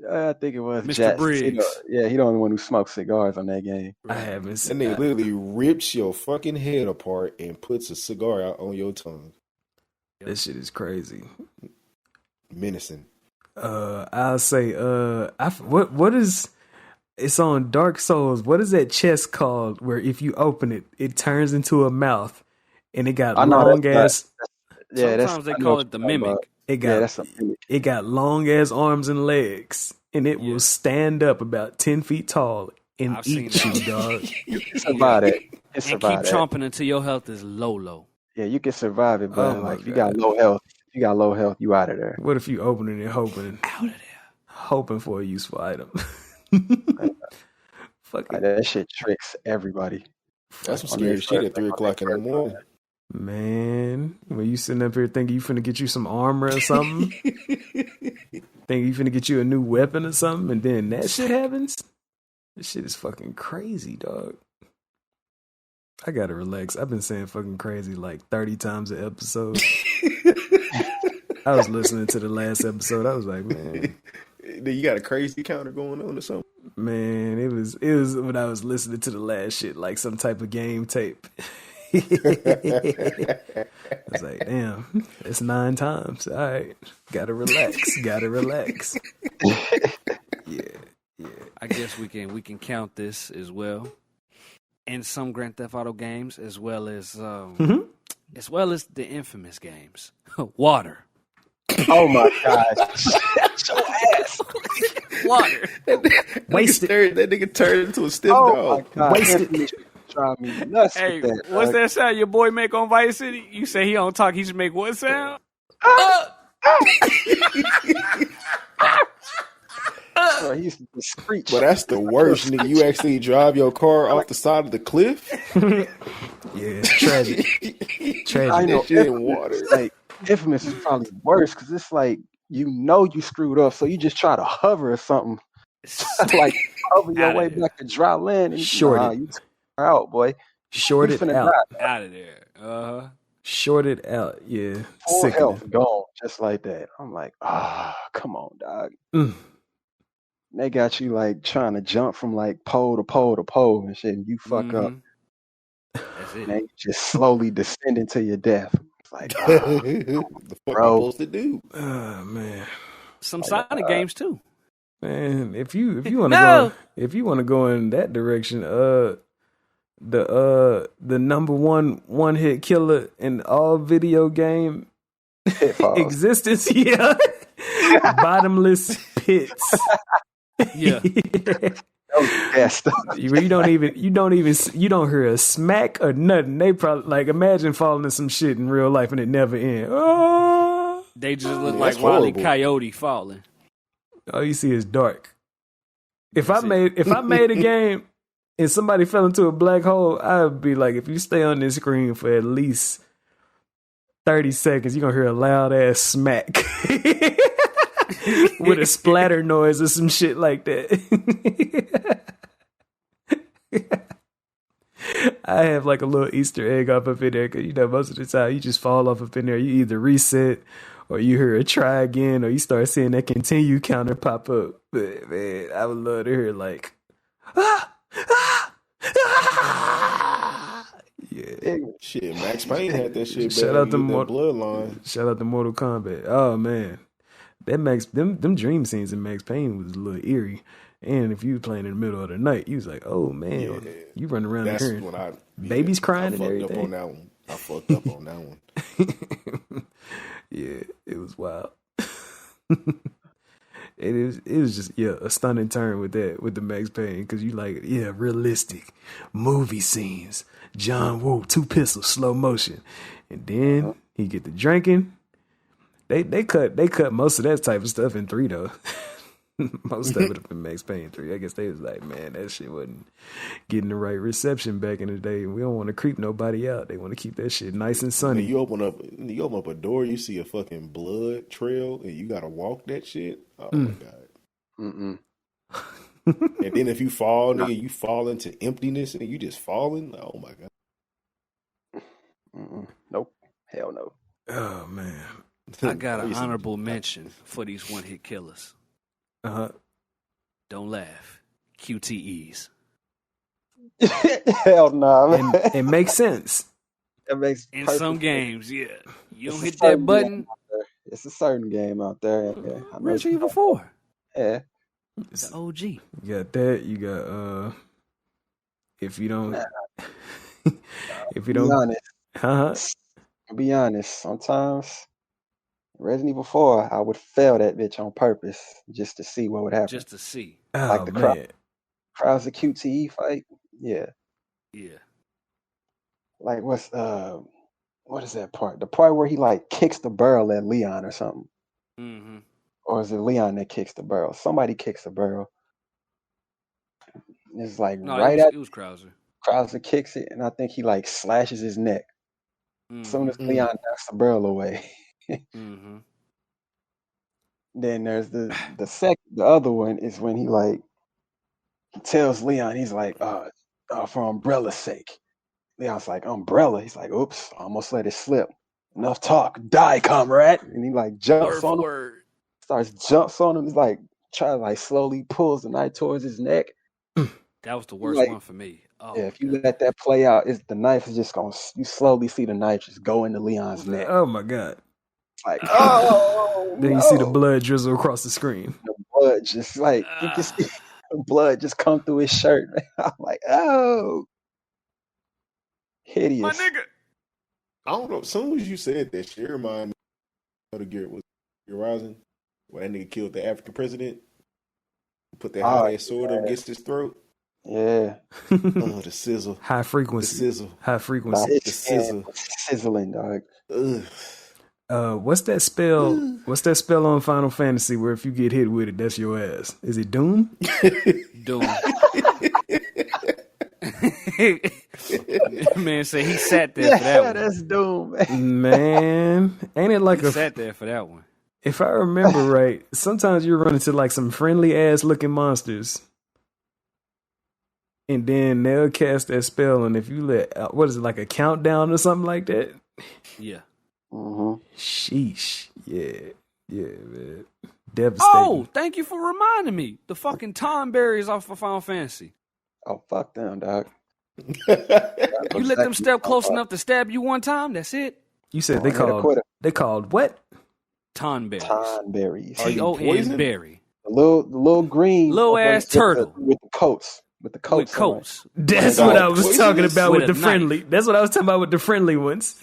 I think it was Mr. Jax. Briggs. He the only one who smokes cigars on that game. I haven't seen And they literally rips your fucking head apart and puts a cigar out on your tongue. That shit is crazy. Menacing. I'll say, what is? It's on Dark Souls. What is that chest called? Where if you open it, it turns into a mouth, and it got long ass. Sometimes they call it the mimic. It got long ass arms and legs, and it will stand up about 10 feet tall and eat you, dog. It's about it. It's and about keep chomping until your health is low. Yeah, you can survive it, but if you got low health, you out of there. What if you opening it hoping for a useful item? Fuck it. That shit tricks everybking. That's some scary shit at 3 o'clock in the morning. Man, when you sitting up here thinking you finna get you some armor or something, thinking you finna get you a new weapon or something, and then that shit happens. This shit is fucking crazy, dog. I gotta relax. I've been saying fucking crazy like 30 times an episode. I was listening to the last episode. I was like, man. You got a crazy counter going on or something? Man, it was when I was listening to the last shit, like some type of game tape. I was like, damn, it's 9 times. All right. Gotta relax. Yeah. I guess we can count this as well. And some Grand Theft Auto games, as well as the infamous games. Water. Oh my gosh. Shut your ass. Water. That nigga turned into a stiff Oh dog. my god. Wasted. Anthony drive me nuts Hey, with that. what's dog. that sound your boy make on Vice City? You say he don't talk, he should make what sound? Bro, he used to just screech. But that's the worst, nigga. You actually drive your car off the side of the cliff. Yeah, it's tragic. I Tragic. know That shit in Infamous, water. like Infamous is probably worse because it's like you know you screwed up, so you just try to hover or something, like hover your Outta way there. back to dry land, and Short it. you out, boy. Short You it finna out. die. Out of there. Short it out. Yeah. Full Sickening. health gone, just like that. I'm like, come on, dog. Mm. They got you like trying to jump from like pole to pole to pole and shit, and you fuck up. Mhm. That's it. And you just slowly descend into your death. It's like, The fuck bro. you supposed to do? Oh man. Some Sonic games too. Man, if you want to No. go in that direction, the number one hit killer in all video game pitfalls. existence, yeah, bottomless pits. Yeah. That was the best. You don't hear a smack or nothing. They probably like imagine falling in some shit in real life and it never ends. Oh, They just look That's like Wile E. horrible. Coyote falling. all you see is dark. If That's I made a game and somebody fell into a black hole, I'd be like, if you stay on this screen for at least 30 seconds, you're gonna hear a loud ass smack with a splatter noise or some shit like that. I have like a little Easter egg up in there because most of the time you just fall off up in there. You either reset or you hear a try again or you start seeing that continue counter pop up. But man, I would love to hear like yeah. Shit, Max Payne had that shit. Shout out to that Mor- Bloodline. Shout out to Mortal Kombat. Oh man, them dream scenes in Max Payne was a little eerie. And if you was playing in the middle of the night, you was like, "Oh man, Yeah. you running around That's here, when babies crying and fucked up everything." on that one. I fucked up on that one. Yeah, it was wild. It was just a stunning turn with the Max Payne because you like realistic movie scenes. John Woo, 2 pistols, slow motion, and then he get to drinking. They cut most of that type of stuff in 3 though. Most of it up in Max Payne 3. I guess they was like, man, that shit wasn't getting the right reception back in the day. We don't want to creep nobody out. They want to keep that shit nice and sunny. You open up a door, you see a fucking blood trail, and you gotta walk that shit. Oh my god! Mm-mm. And then if you fall, nigga, you fall into emptiness, and you just falling. Oh my god! Mm-mm. Nope. Hell no. Oh man. I got an honorable mention for these one-hit killers. Don't laugh. QTEs. Hell no, man. And it makes sense. It makes In perfect some sense. games, yeah. You It's don't a hit certain that button. game out there. It's a certain game out there. Yeah, I know what Resident you're Evil talking 4. Yeah. The OG. You got that. You got if you don't if you Be don't honest. Be honest. Sometimes Resident Evil 4, I would fail that bitch on purpose just to see what would happen. Just to see. Oh Like the man. Krauser QTE fight. Yeah. Yeah. Like what is that part? The part where he like kicks the barrel at Leon or something. Mm-hmm. Or is it Leon that kicks the barrel? Somebody kicks the barrel. It's like No, right it at was Krauser. Krauser kicks it, and I think he like slashes his neck. As soon as Mm-hmm. Leon knocks the barrel away. Mm-hmm. Then there's the other one is when he tells Leon, he's like, for Umbrella's sake. Leon's like, Umbrella. He's like, oops, I almost let it slip. Enough talk, die, comrade. And he like jumps Word on for him, word. jumps on him. He's like, slowly pulls the knife towards his neck. That was the worst Like, one for me. Oh, Yeah, if you God. let that play out, the knife is just you slowly see the knife just go into Leon's neck. Oh my god. It's like, oh, Then you see the blood drizzle across the screen. the blood just like you can see the blood just come through his shirt. I'm like, oh, hideous. My nigga. I don't know. As soon as you said that shit, it reminded me of the Gear was Your Rising, where that nigga killed the African president, put that Oh, hot ass sword up against his throat. yeah. Oh, the sizzle, High the frequency. sizzle, High Nah, frequency. his the skin sizzle. was sizzling, dog. Ugh. What's that spell? What's that spell on Final Fantasy where if you get hit with it, that's your ass? Is it Doom? Doom. Man said he sat there for that one. That's Doom, man. Man, ain't it like He a? sat there for that one. If I remember right, sometimes you run into like some friendly ass looking monsters, and then they'll cast that spell, and if you let what is it like a countdown or something like that? Yeah. Mm-hmm. Sheesh, yeah, man, devastating. Oh, thank you for reminding me. The fucking time berries off of Final Fantasy. Oh, fuck them, dog. You let them step close enough to stab you one time. That's it. You said Oh, they called what? Ton berries. Time berries. Are you Ton poisoned? berry. The little green, Little ass turtle. with the coats, With on it. coats. That's Like what all I was poisonous? talking about With with a the knife. friendly. That's what I was talking about with the friendly ones.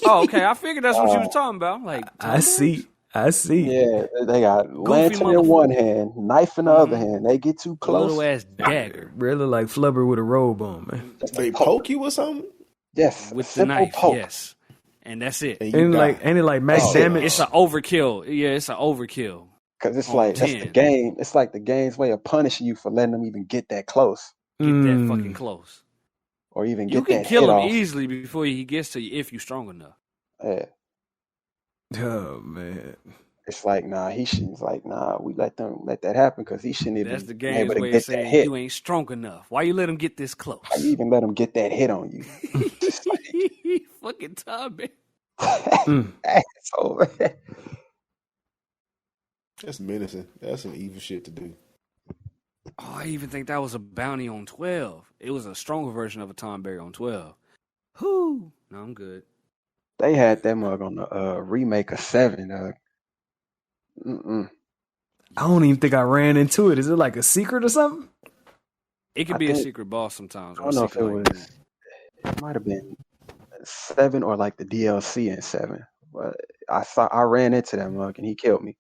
Oh, okay. I figured that's what you was talking about. I'm like, I see. Yeah, they got lantern in motherfucker. one hand, knife in the other hand. They get too a close. little ass dagger Really like Flubber with a robe on, man. They poke you or something, Yes, with the simple knife. poke. Yes, and that's it. and you die. Ain't it like max Oh, damage? It's an overkill. Yeah, it's an overkill. Because it's On like that's 10. the game. It's like the game's way of punishing you for letting them even get that close, Get that Mm. fucking close. or even You get can that kill hit him off. easily before he gets to you if you're strong enough. Yeah. Oh man. It's like, nah, we let that happen because he shouldn't even That's the be game's able to way of get that saying hit. you ain't strong enough. Why you let him get this close? How you even let him get that hit on you? Just Fucking time, man. Mm. asshole. That's menacing. That's some evil shit to do. Oh, I even think that was a bounty on 12. It was a stronger version of a Tom Berry on 12. Whoo! No, I'm good. They had that mug on the remake of 7. Mm-mm. I don't even think I ran into it. Is it like a secret or something? It could I be a think- secret boss sometimes. I Or don't a know if secret it like was. It might have been 7 or like the DLC in 7. But I ran into that mug and he killed me.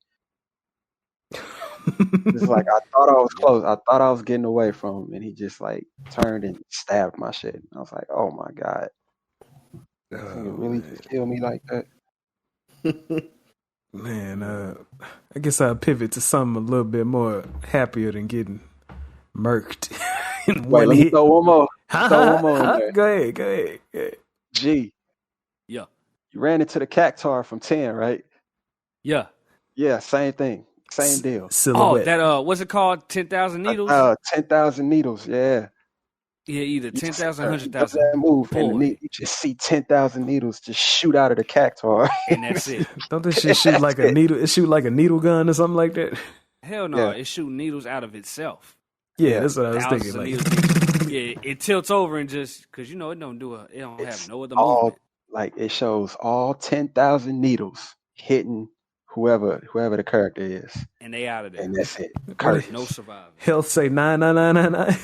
It's like I thought I was close. I thought I was getting away from him, and he just like turned and stabbed my shit. I was like, "Oh my god, Oh, you really man. just kill me like that?" Man, I guess I'll pivot to something a little bit more happier than getting murked. in Wait, one let me hit. throw one more. Huh? throw one more in Huh? there. Go ahead. G, Yeah. you ran into the cactar from 10, right? Yeah. Yeah, same thing, same deal. Oh, Silhouette. that what's it called? 10,000 needles? 10,000 needles. Yeah, Yeah, either You 10,000, just- 100,000. that move, and Boy. you just see 10,000 needles just shoot out of the cactar. And that's it. Don't this shit shoot like a needle? It shoot like a needle gun or something like that. Hell no, Yeah. it shooting needles out of itself. Yeah, that's what I was Thousands thinking. of Like, needles. Yeah, it tilts over and just because it don't have no other all movement. like it shows all 10,000 needles hitting whoever the character is, And they out of there. and that's it. Curse. No surviving. health say 99999.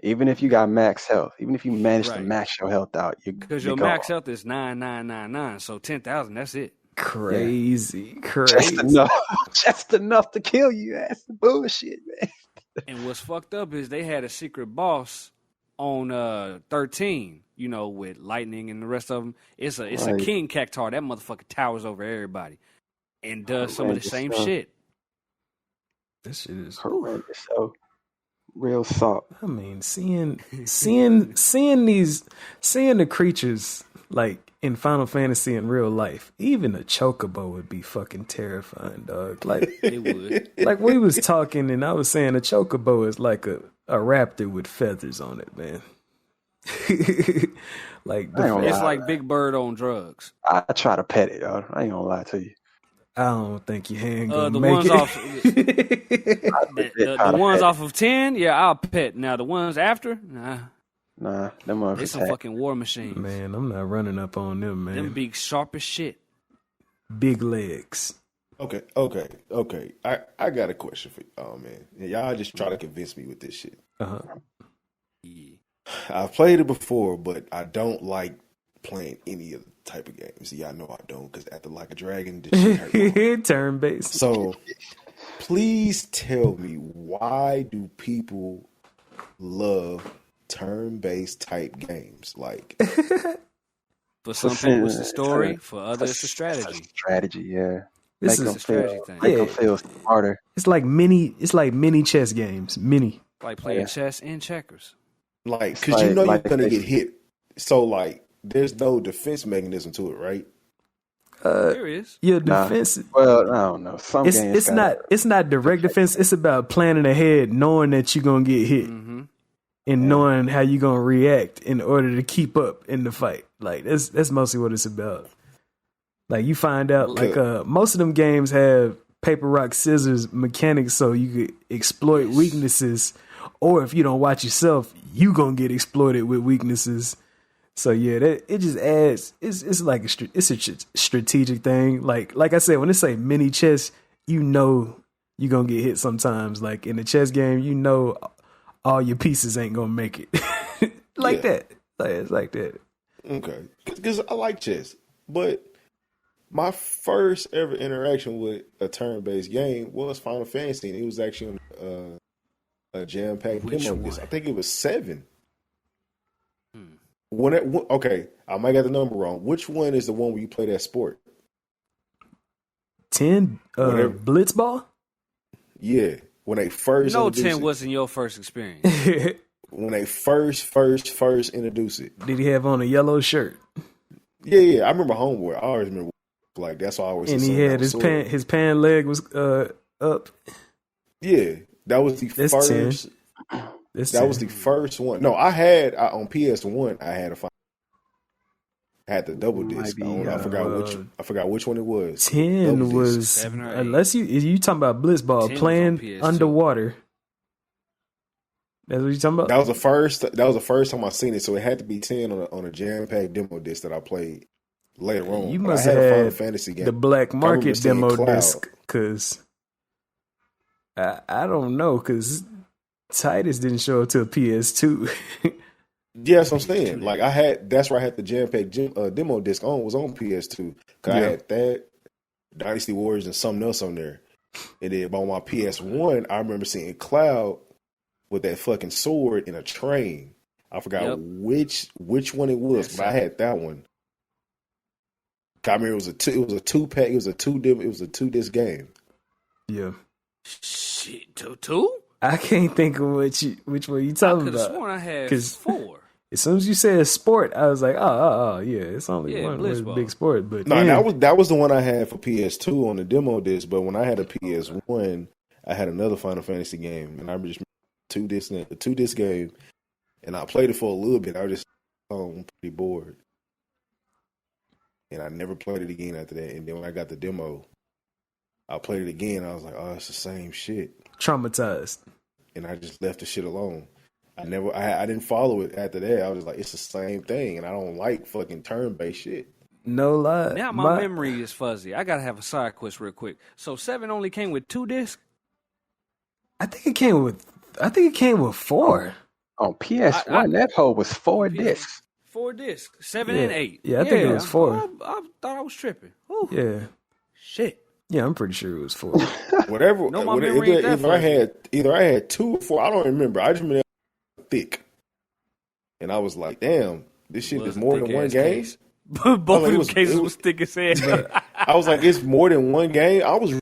Even if you got max health, even if you manage to Right. max your health out, Because you're your gone. max health is 9999. So 10,000, that's it. Crazy. just enough to kill you. That's the bullshit, man. And what's fucked up is they had a secret boss on 13, with lightning and the rest of them. It's a Right. king cactar. That motherfucker towers over everybody and does some of the Horrendous same stuff. shit. This shit is. Horrendous. So real salt. I mean, seeing the creatures like in Final Fantasy in real life, even a chocobo would be fucking terrifying, dog. Like, It would. like we was talking, and I was saying a chocobo is like a raptor with feathers on it, man. Like I ain't gonna It's lie. like Big Bird on drugs. I try to pet it, dog. I ain't gonna lie to you. I don't think your hand gonna The make ones it. off legit the try to ones pet off of 10, yeah, I'll pet. Now the ones after, nah, Nah, them they motherfuckers. some fucking war machines. Man, I'm not running up on them, man. Them big sharp as shit. Big legs. Okay. I got a question for y'all, man. Y'all just try to convince me with this shit. Uh-huh. Yeah. I've played it before, but I don't like playing any of the type of games. Yeah, I know I don't, because after Like a Dragon, this shit hurt my heart. Turn based. So please tell me, why do people love turn-based type games? Like, For some people, it's the story. For others, it's the strategy. Strategy, yeah. This Make is them a strategy thing. Make them feel smarter. It's like mini chess games. Mini. Like playing chess and checkers. like, because you know you're gonna get hit. So like, there's no defense mechanism to it, right? There is. Your defense. Well, I don't know. Some games it's not direct defense. It's about planning ahead, knowing that you're gonna get hit, and knowing how you're gonna react in order to keep up in the fight. Like that's mostly what it's about. Like you find out, like most of them games have paper rock scissors mechanics, so you could exploit weaknesses, or if you don't watch yourself, you gonna get exploited with weaknesses. So yeah, it just adds. It's like it's a strategic thing. Like I said, when they say mini chess, you know you're gonna get hit sometimes. Like in the chess game, you know all your pieces ain't gonna make it. That. Like it's like that. Okay, because I like chess, but my first ever interaction with a turn-based game was Final Fantasy, and it was actually on a jam-packed demo. I think it was 7. Okay, I might get the number wrong. Which one is the one where you play that sport? 10, Blitzball? Yeah, when they first No, 10 wasn't your first experience. When they first introduced it. Did he have on a yellow shirt? Yeah, I remember Homeboy. I always remember, like, that's all I always. And he had his pan leg was up. Yeah, that was the first. 10. That was the first one. No, I had on PS1. I had the double disc. I forgot which one it was. 10 was 7 or 8. Unless you talking about Blitzball playing underwater. That's what you talking about. That was the first time I seen it. So it had to be 10 on a jam-packed demo disc that I played later on. You must have have had a Final Fantasy game. The black market demo disc, because I don't know, because Titus didn't show up to a PS2. Yeah, that's what I'm saying. Like that's where I had the jam-packed demo disc was on PS2. Cause I had that, Dynasty Warriors, and something else on there. And then on my PS1, I remember seeing Cloud with that fucking sword in a train. I forgot which one it was, but I had that one. I remember it was a 2-pack. It was a 2-disc game. Yeah. Shit, two? I can't think of which one you talking about. I could have sworn I had 4. As soon as you said sport, I was like, oh, yeah, it's only one big sport. But that was the one I had for PS2 on the demo disc. But when I had a PS1, I had another Final Fantasy game, and I just 2-disc game, and I played it for a little bit. I was just pretty bored, and I never played it again after that. And then when I got the demo, I played it again. I was like, oh, it's the same shit. Traumatized. And I just left the shit alone. I didn't follow it after that. I was just like, it's the same thing, and I don't like fucking turn-based shit. No lie. Now my memory is fuzzy. I gotta have a side quest real quick. So 7 only came with 2 discs? I think it came with 4. On PS1, that hole was 4 discs. 4 discs, 7 and 8. Yeah, I think it was 4. I thought I was tripping. Ooh. Yeah. Shit. Yeah, I'm pretty sure it was 4. Whatever. Either I had 2 or 4. I don't remember. I just remember thick, and I was like, "Damn, this shit is more than one game." Both of those cases was thick as hell. I was like, "It's more than one game." I was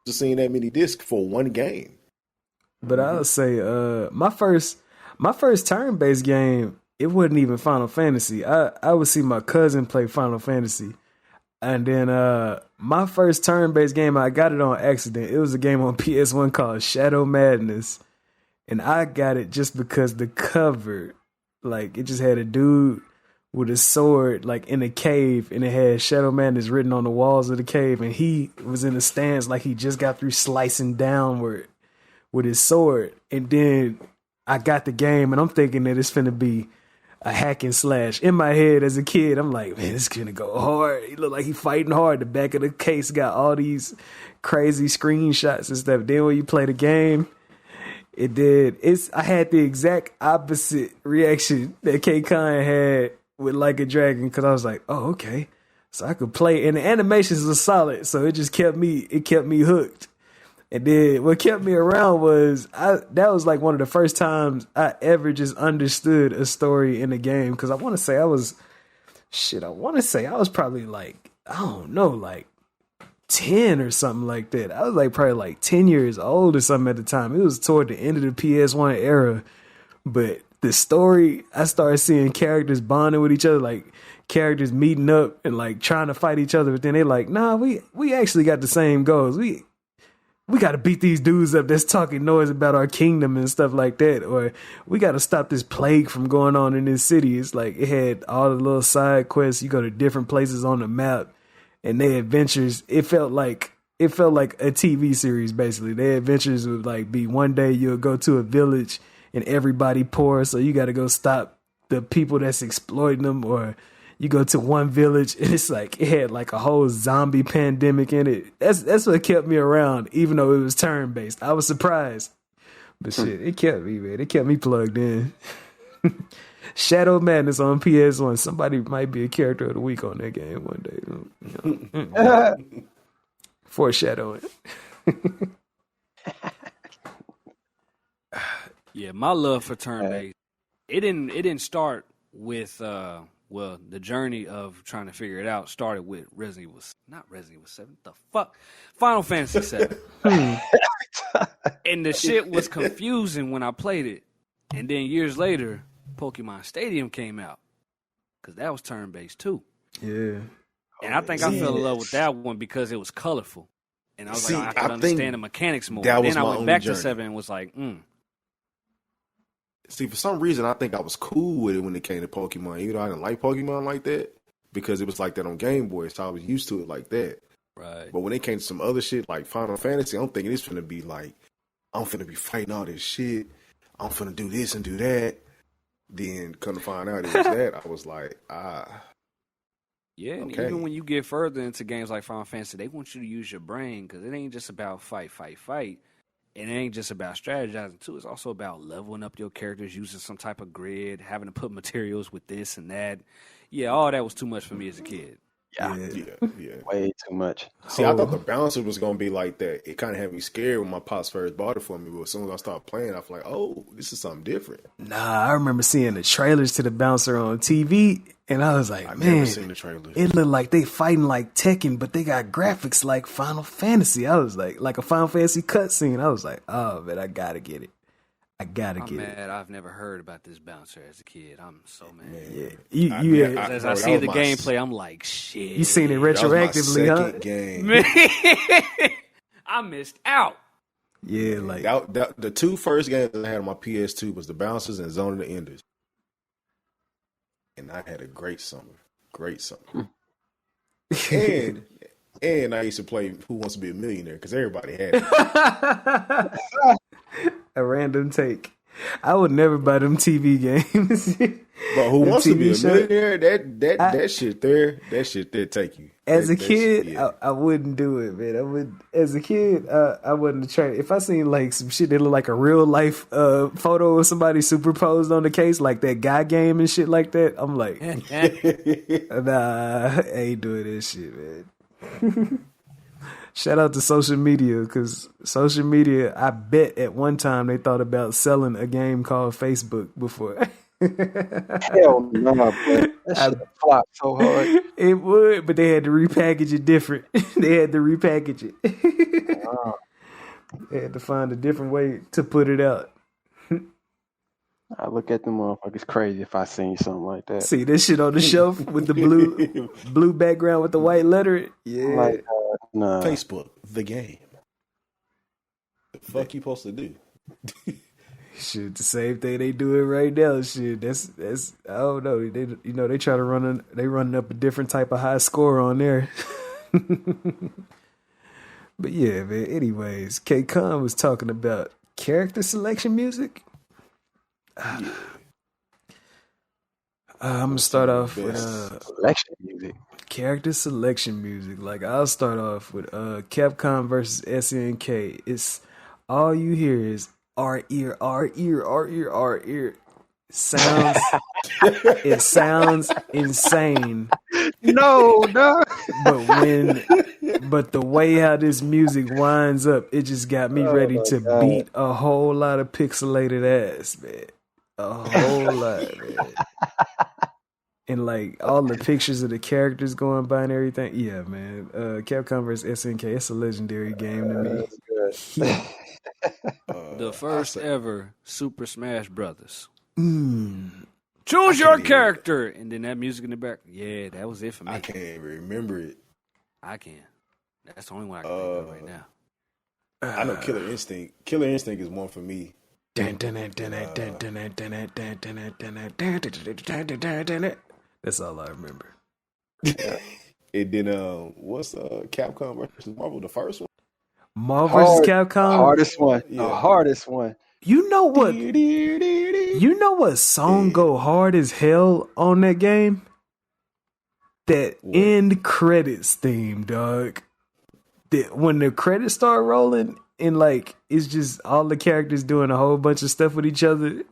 just seeing that many discs for one game. But I would say, my first turn-based game, it wasn't even Final Fantasy. I would see my cousin play Final Fantasy. And then my first turn-based game, I got it on accident. It was a game on PS1 called Shadow Madness. And I got it just because the cover, like, it just had a dude with a sword, like, in a cave, and it had Shadow Madness written on the walls of the cave, and he was in a stance like he just got through slicing downward with his sword. And then I got the game, and I'm thinking that it's finna be a hack and slash. In my head as a kid, I'm like, man, this is gonna go hard. He looked like he fighting hard. The back of the case got all these crazy screenshots and stuff. Then when you play the game, I had the exact opposite reaction that K-Con had with Like a Dragon because I was like, oh, okay. So I could play, and the animations were solid, so it just kept me hooked. And then what kept me around was that was like one of the first times I ever just understood a story in a game, because I want to say I was probably like, I don't know, like 10 or something like that. I was like probably like 10 years old or something at the time. It was toward the end of the PS1 era, but the story, I started seeing characters bonding with each other, like characters meeting up and like trying to fight each other, but then they're like, nah, we actually got the same goals. We got to beat these dudes up that's talking noise about our kingdom and stuff like that, or we got to stop this plague from going on in this city. It's like it had all the little side quests. You go to different places on the map, and their adventures. It felt like a TV series basically. Their adventures would like be one day you'll go to a village and everybody poor, so you got to go stop the people that's exploiting them, or you go to one village and it's like it had like a whole zombie pandemic in it. That's what kept me around, even though it was turn based. I was surprised, but shit, it kept me, man. It kept me plugged in. Shadow Madness on PS1. Somebody might be a character of the week on that game one day. Foreshadowing. Yeah, my love for turn based. It didn't start with the journey of trying to figure it out started with Resident Evil 7. The fuck? Final Fantasy 7. And the shit was confusing when I played it. And then years later, Pokemon Stadium came out. Because that was turn-based too. Yeah. And I think I fell in love with that one because it was colorful. And I was like, I could understand the mechanics more. Then I went back to 7 and was like, See, for some reason, I think I was cool with it when it came to Pokemon. Even though I didn't like Pokemon like that, because it was like that on Game Boy, so I was used to it like that. Right. But when it came to some other shit like Final Fantasy, I'm thinking it's finna be like, I'm finna be fighting all this shit. I'm finna do this and do that. Then come to find out it was that, I was like, Yeah, and okay. even when you get further into games like Final Fantasy, they want you to use your brain because it ain't just about fight. And it ain't just about strategizing, too. It's also about leveling up your characters, using some type of grid, having to put materials with this and that. Yeah, all that was too much for me as a kid. Yeah. Way too much. See, I thought the bouncer was going to be like that. It kind of had me scared when my pops first bought it for me. But as soon as I started playing, I was like, oh, this is something different. Nah, I remember seeing the trailers to the bouncer on TV, and I was like, I've man, never seen the trailers. It looked like they fighting like Tekken, but they got graphics like Final Fantasy. I was like a Final Fantasy cutscene. I was like, oh, man, I got to get it. I'm mad. I've never heard about this bouncer as a kid. I'm so mad. Yeah. As I see the gameplay, I'm like, shit. You seen it retroactively, that was my huh? Game. Man, I missed out. Yeah, like the two first games I had on my PS2 was the Bouncers and Zone of the Enders, and I had a great summer. And I used to play Who Wants to Be a Millionaire because everybody had it. a random take. I would never buy them TV games. But Who Wants to Be a Millionaire? That shit there take you. As a kid, yeah. I wouldn't do it, man. As a kid, I wouldn't try. If I seen like some shit that looked like a real life photo of somebody superposed on the case, like that guy game and shit like that, I'm like, nah, I ain't doing this shit, man. Shout out to social media, because social media, I bet at one time they thought about selling a game called Facebook before. Hell no, bro. That shit flopped so hard. It would, but they had to repackage it different. They had to repackage it. Wow. They had to find a different way to put it out. I look at them motherfuckers crazy if I seen something like that. See this shit on the shelf with the blue background with the white letter? Yeah. Like, nah. Facebook, the game. The fuck you supposed to do? Shit, the same thing they do it right now. Shit, that's I don't know. They try to running up a different type of high score on there. But yeah, man. Anyways, K Khan was talking about character selection music. Yeah. I'm gonna start off with selection music. Character selection music. Like I'll start off with Capcom versus SNK. It's all you hear is our ear. sounds it sounds insane. No. But the way how this music winds up, it just got me ready to beat a whole lot of pixelated ass, man. A whole lot, man. And like all the pictures of the characters going by and everything. Yeah, man. Capcom vs SNK, it's a legendary game to me. The first ever Super Smash Brothers. Mm. Choose your character, and then that music in the back. Yeah, that was it for me. I can't even remember it. I can. That's the only one I can think of right now. I know Killer Instinct. Killer Instinct is one for me. That's all I remember. And then what's Capcom versus Marvel? The first one? Marvel vs. Capcom? The hardest one. Yeah. The hardest one. You know what song go hard as hell on that game? That end credits theme, dog. That when the credits start rolling and like it's just all the characters doing a whole bunch of stuff with each other.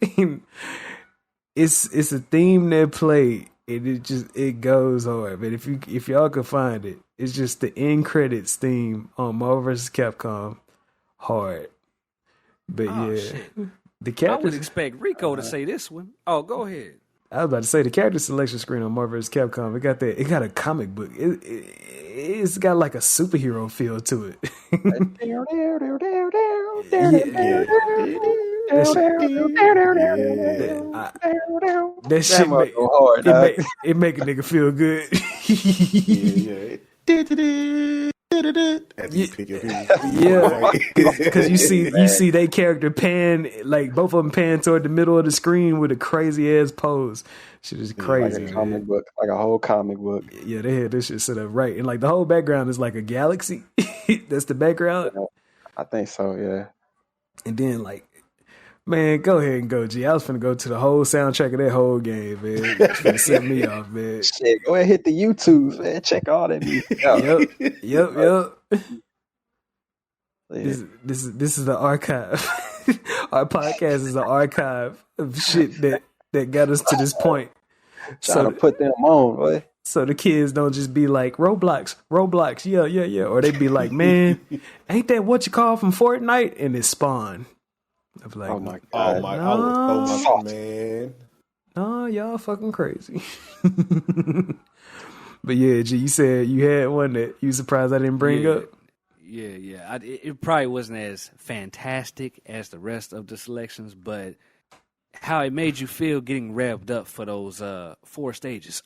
it's a theme that play and it goes hard. But if y'all could find it, it's just the end credits theme on Marvel vs. Capcom hard. But Shit. the I characters. would expect Rico to say this one. Oh, go ahead. I was about to say the character selection screen on Marvel vs. Capcom. It got a comic book. It's got like a superhero feel to it. That shit make a nigga feel good. Yeah, because you see they character pan, like both of them pan toward the middle of the screen with a crazy ass pose. Shit is crazy. Like a comic book, like a whole comic book. Yeah, they had this shit set up right, and like the whole background is like a galaxy. That's the background. I think so. Yeah. And then like, man, go ahead and go, G. I was finna go to the whole soundtrack of that whole game, man. It's finna set me off, man. Shit, go ahead, hit the YouTube, man. Check all that music out. Yep. This is the archive. Our podcast is an archive of shit that got us to this point. Trying to put them on, boy. So the kids don't just be like, Roblox, yeah. Or they be like, man, ain't that what you call from Fortnite? And it spawn. I'm like, oh my god. Oh my man. No, y'all fucking crazy. But yeah, G, you said you had one that you surprised I didn't bring up. Yeah. It probably wasn't as fantastic as the rest of the selections, but how it made you feel getting revved up for those 4 stages.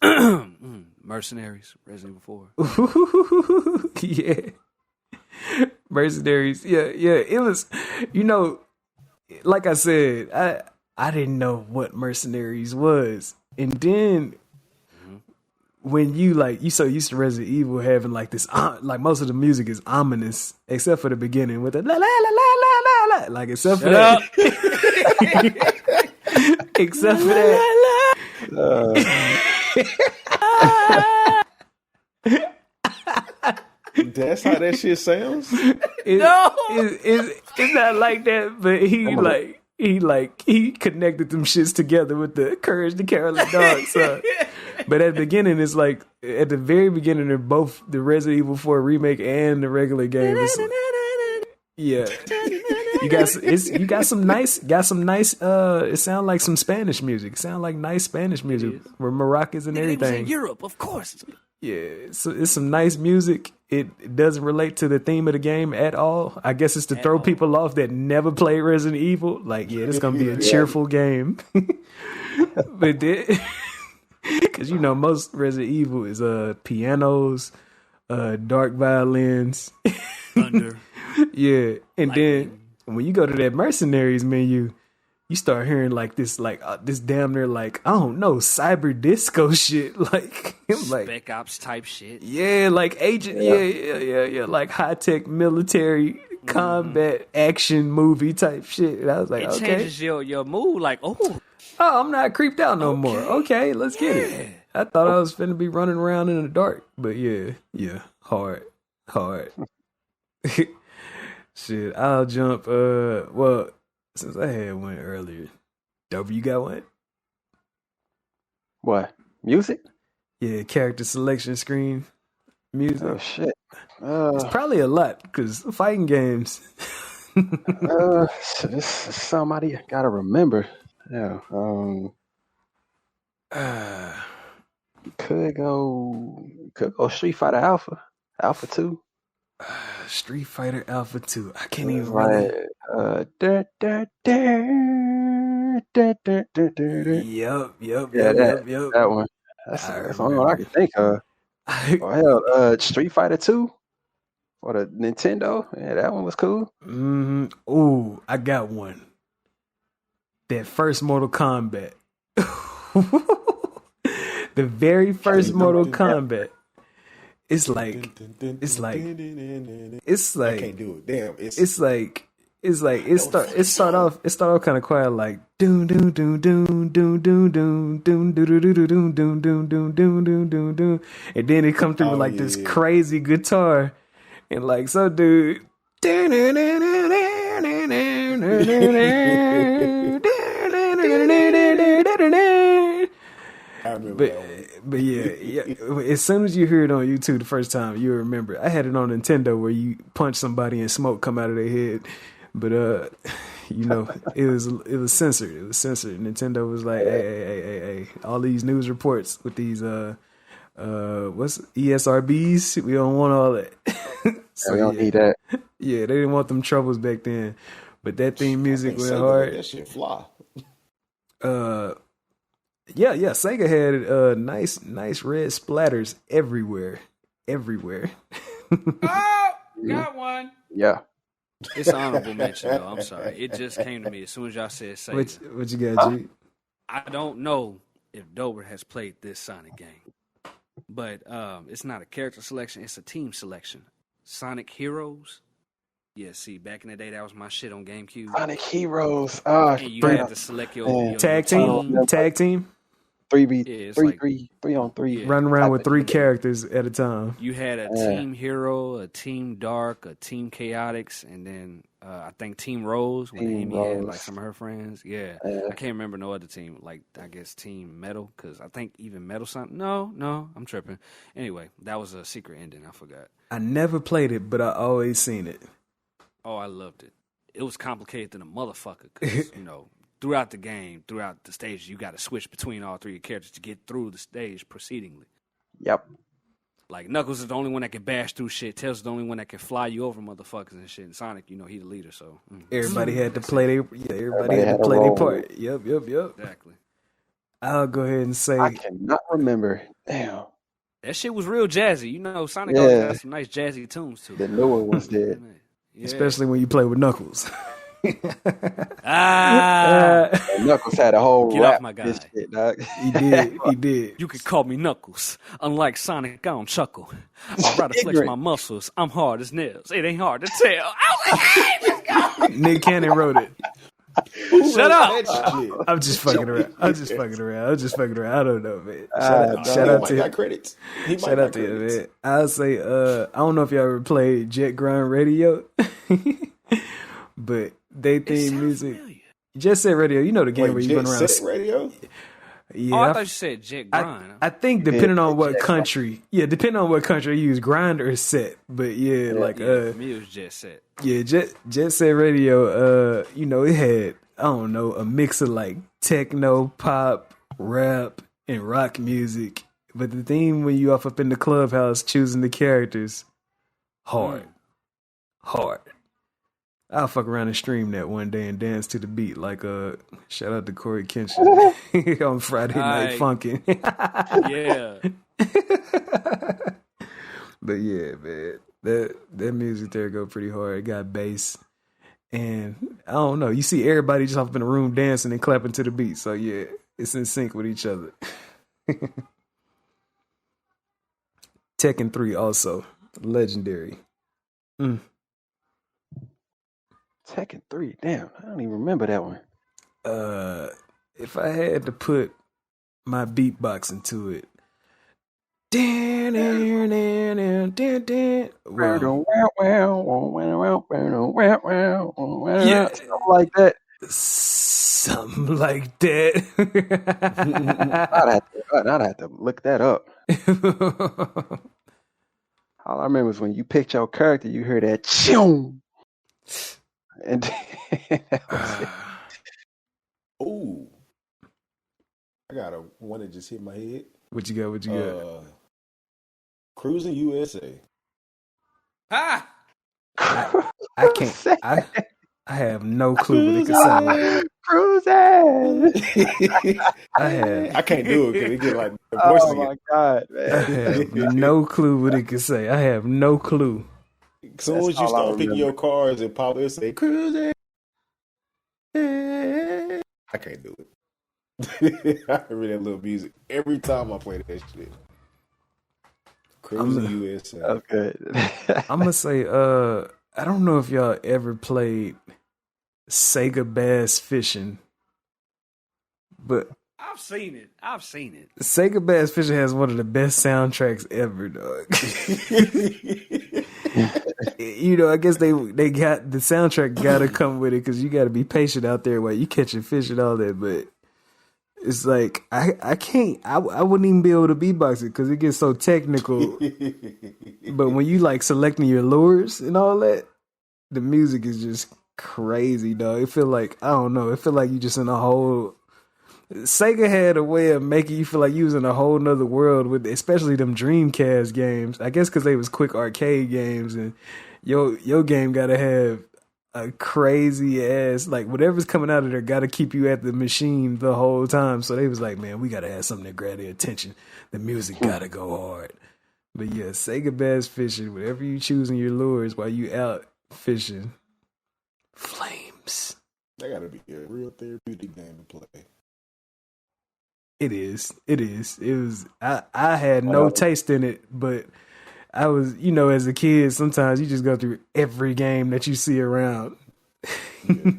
Mercenaries, Resident Evil 4. Yeah. Mercenaries. Yeah. It was, like I said, I didn't know what Mercenaries was. And then when you so used to Resident Evil having like this, like most of the music is ominous, except for the beginning with the la la la la la la, like except for that. Except for that. That's how that shit sounds? It's not like that, but he connected them shits together with the Courage the Cowardly Dog song. But at the beginning, it's like at the very beginning of both the Resident Evil 4 remake and the regular game. Yeah, you got some nice. It sounds like some Spanish music. It sounds like nice Spanish music with maracas and everything. It was in Europe, of course. Yeah, so it's some nice music. It doesn't relate to the theme of the game at all. I guess it's to throw people off that never played Resident Evil. Like, yeah, it's gonna be a cheerful game. But because most Resident Evil is pianos, dark violins, thunder. Yeah, and then when you go to that Mercenaries menu, you start hearing like this damn near like, I don't know, cyber disco shit, like Spec Ops type shit. Yeah, like agent, yeah, like high tech military combat action movie type shit. And I was like, it okay, changes your mood. Like, oh, I'm not creeped out no more. Okay, let's get it. I thought I was finna be running around in the dark, but yeah, hard. Shit, I'll jump. Well, since I had one earlier, W, you got one? What? Music? Yeah, character selection screen music. Oh shit. It's probably a lot because fighting games. This is somebody I gotta remember. Yeah. Could go Street Fighter Alpha 2. Street Fighter Alpha 2. I can't even Like, Yep. yeah, that one. That's the only one I can think of. Oh hell, Street Fighter 2 for the Nintendo. Yeah, that one was cool. Ooh, I got one. That first Mortal Kombat. The very first Mortal Kombat. It's like I can't do it. Damn, it start off kind of quiet like doom doom doom doom doom doom doom doom doom doom doom doom doom doom doom doom doom, and then it come through with like this crazy guitar and like so dude. I remember that one. But yeah, as soon as you hear it on YouTube the first time, you remember. I had it on Nintendo where you punch somebody and smoke come out of their head. But you know, it was censored. It was censored. Nintendo was like, hey, all these news reports with these what's ESRBs? We don't want all that. So we don't need that. Yeah, they didn't want them troubles back then. But that theme music went hard. That shit fly. Yeah, Sega had nice red splatters everywhere. Oh, got one. Yeah. It's an honorable mention, though. I'm sorry. It just came to me as soon as y'all said Sega. What you got, G? I don't know if Dober has played this Sonic game, but it's not a character selection. It's a team selection. Sonic Heroes. Yeah, see, back in the day, that was my shit on GameCube. Sonic Heroes. And you had to select your tag team. 3 on 3. Run around with 3 characters at a time. You had a Team Hero, a Team Dark, a Team Chaotix, and then I think Team Rose when Amy had like some of her friends. Yeah. I can't remember no other team. Like I guess Team Metal, because I think even Metal something. No, I'm tripping. Anyway, that was a secret ending. I forgot. I never played it, but I always seen it. Oh, I loved it. It was complicated than a motherfucker because throughout the game, throughout the stage, you got to switch between all 3 characters to get through the stage proceedingly. Yep. Like, Knuckles is the only one that can bash through shit. Tails is the only one that can fly you over motherfuckers and shit. And Sonic, he the leader, so. Everybody had to play their part. Yep. Exactly. I'll go ahead and say. I cannot remember. Damn. That shit was real jazzy. Sonic always had some nice jazzy tunes, too. The newer ones did. Yeah. Especially when you play with Knuckles. Knuckles had a whole Get rap off my guy. Shit, dog. He did. You could call me Knuckles. Unlike Sonic, I don't chuckle. I try to flex my muscles. I'm hard as nails. It ain't hard to tell. Nick Cannon wrote it. Shut up. I'm just fucking around. I don't know, man. Shout out to him. Credits. Shout out to him, man. I'll say, I don't know if y'all ever played Jet Grind Radio, but they theme music. Familiar. Jet Set Radio, you know the game where you run around. Jet Set Radio? Yeah, I thought you said Jet Grind. I think depending on what country, you use grind or set. But me it was Jet Set. Yeah, Jet Set Radio, it had, I don't know, a mix of like techno, pop, rap, and rock music. But the theme when you up in the clubhouse choosing the characters, hard. I'll fuck around and stream that one day and dance to the beat. Like, shout out to Corey Kenshin on Friday Night Funkin'. Yeah. But yeah, man, that music there go pretty hard. It got bass. And I don't know, you see everybody just up in the room dancing and clapping to the beat. So yeah, it's in sync with each other. Tekken 3 also, legendary. Tekken 3, damn, I don't even remember that one. If I had to put my beatbox into it, Yeah, like that. Something like that. I'd have to look that up. All I remember is when you picked your character, you hear that choom. And that was it. Ooh. I got one that just hit my head. What you got? What you got? Cruising USA. Ha! I can't. I have no clue what it could sound like. Cruising. I can't do it because it get like the voice Oh my god, man! I have no clue what it could say. I have no clue. As soon as you start picking your cars and pop, it'll say cruising. I can't do it. I hear that little music every time I play that shit. Cruising USA. Okay. I'm gonna say, I don't know if y'all ever played Sega Bass Fishing, but I've seen it. Sega Bass Fishing has one of the best soundtracks ever, dog. You know, I guess they got the soundtrack got to come with it because you got to be patient out there while you catching fish and all that. But it's like I can't. I wouldn't even be able to beatbox it because it gets so technical. But when you like selecting your lures and all that, the music is just crazy, dog. It feel like I don't know. It feel like you just in a whole. Sega had a way of making you feel like you was in a whole nother world with, especially them Dreamcast games. I guess because they was quick arcade games, and your game gotta have a crazy ass like whatever's coming out of there gotta keep you at the machine the whole time. So they was like, man, we gotta have something that grab their attention. The music gotta go hard. But yeah, Sega Bass Fishing, whatever you choosing your lures while you out fishing, flames. That gotta be a real therapeutic game to play. It is. It was. I had no taste in it, but I was, you know, as a kid, sometimes you just go through every game that you see around. Yeah.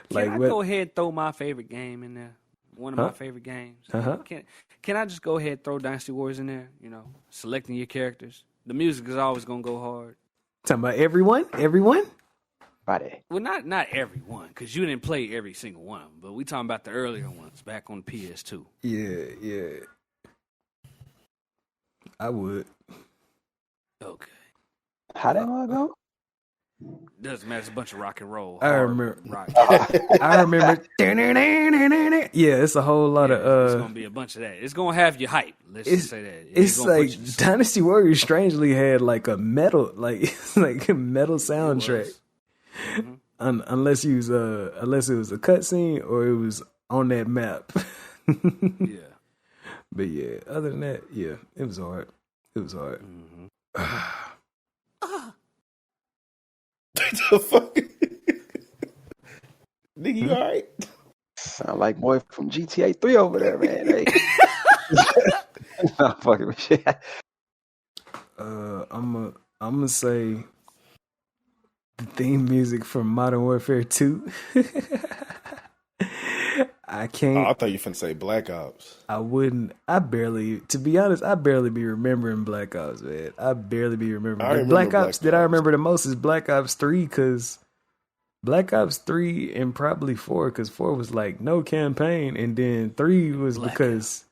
Like, can I go ahead and throw my favorite game in there? One of my favorite games. Can I just go ahead and throw Dynasty Wars in there? You know, selecting your characters. The music is always gonna go hard. Talking about everyone. Buddy. Well, not everyone, because you didn't play every single one of them, but we talking about the earlier ones back on PS2. Yeah. I would. Okay. How that all go? Doesn't matter. It's a bunch of rock and roll. I remember. Rock. I remember. Yeah, it's a whole lot of. It's gonna be a bunch of that. It's gonna have you hype. Let's just say that. It's like Dynasty Warriors strangely had like a metal, like a metal soundtrack. Mm-hmm. Unless it was a cutscene or it was on that map. Yeah. But yeah, other than that, yeah, it was hard. Mm-hmm. The fuck? Nigga, you all right? Sound like boy from GTA 3 over there, man. Hey. Not fucking with shit. I'm gonna say the theme music from Modern Warfare 2. I can't. Oh, I thought you were finna say Black Ops. I wouldn't. To be honest, I barely be remembering Black Ops, man. I barely be remembering. Black Ops that I remember the most is Black Ops 3, because Black Ops 3 and probably 4, because 4 was like no campaign, and then 3 was because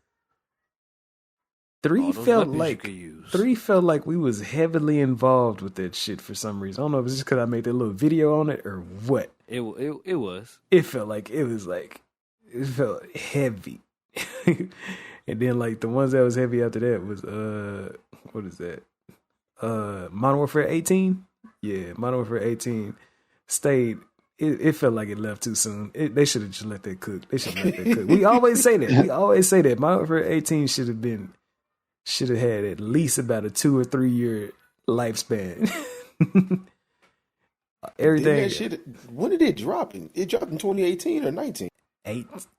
3 felt like we was heavily involved with that shit for some reason. I don't know if it's just because I made that little video on it or what. It was. It felt like it felt heavy. And then like the ones that was heavy after that was what is that? Modern Warfare 18? Yeah, Modern Warfare 18 stayed. It felt like it left too soon. They should have just let that cook. We always say that. Modern Warfare 18 should have had at least about a 2 or 3 year lifespan. Everything. When did it drop? It dropped in 2018 or 19?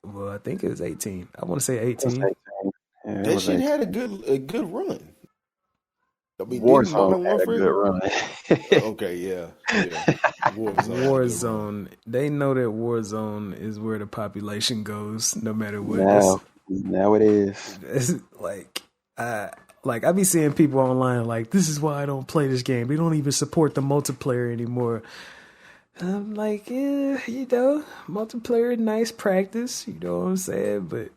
Well, I think it was 18. I want to say 18. Yeah, that shit 18. Had a good run. I mean, Warzone had a good run. Okay, yeah. Warzone. They know that Warzone is where the population goes, no matter what. Now it is. It's like I be seeing people online like, this is why I don't play this game. They don't even support the multiplayer anymore. I'm like, yeah, multiplayer, nice practice, you know what I'm saying? But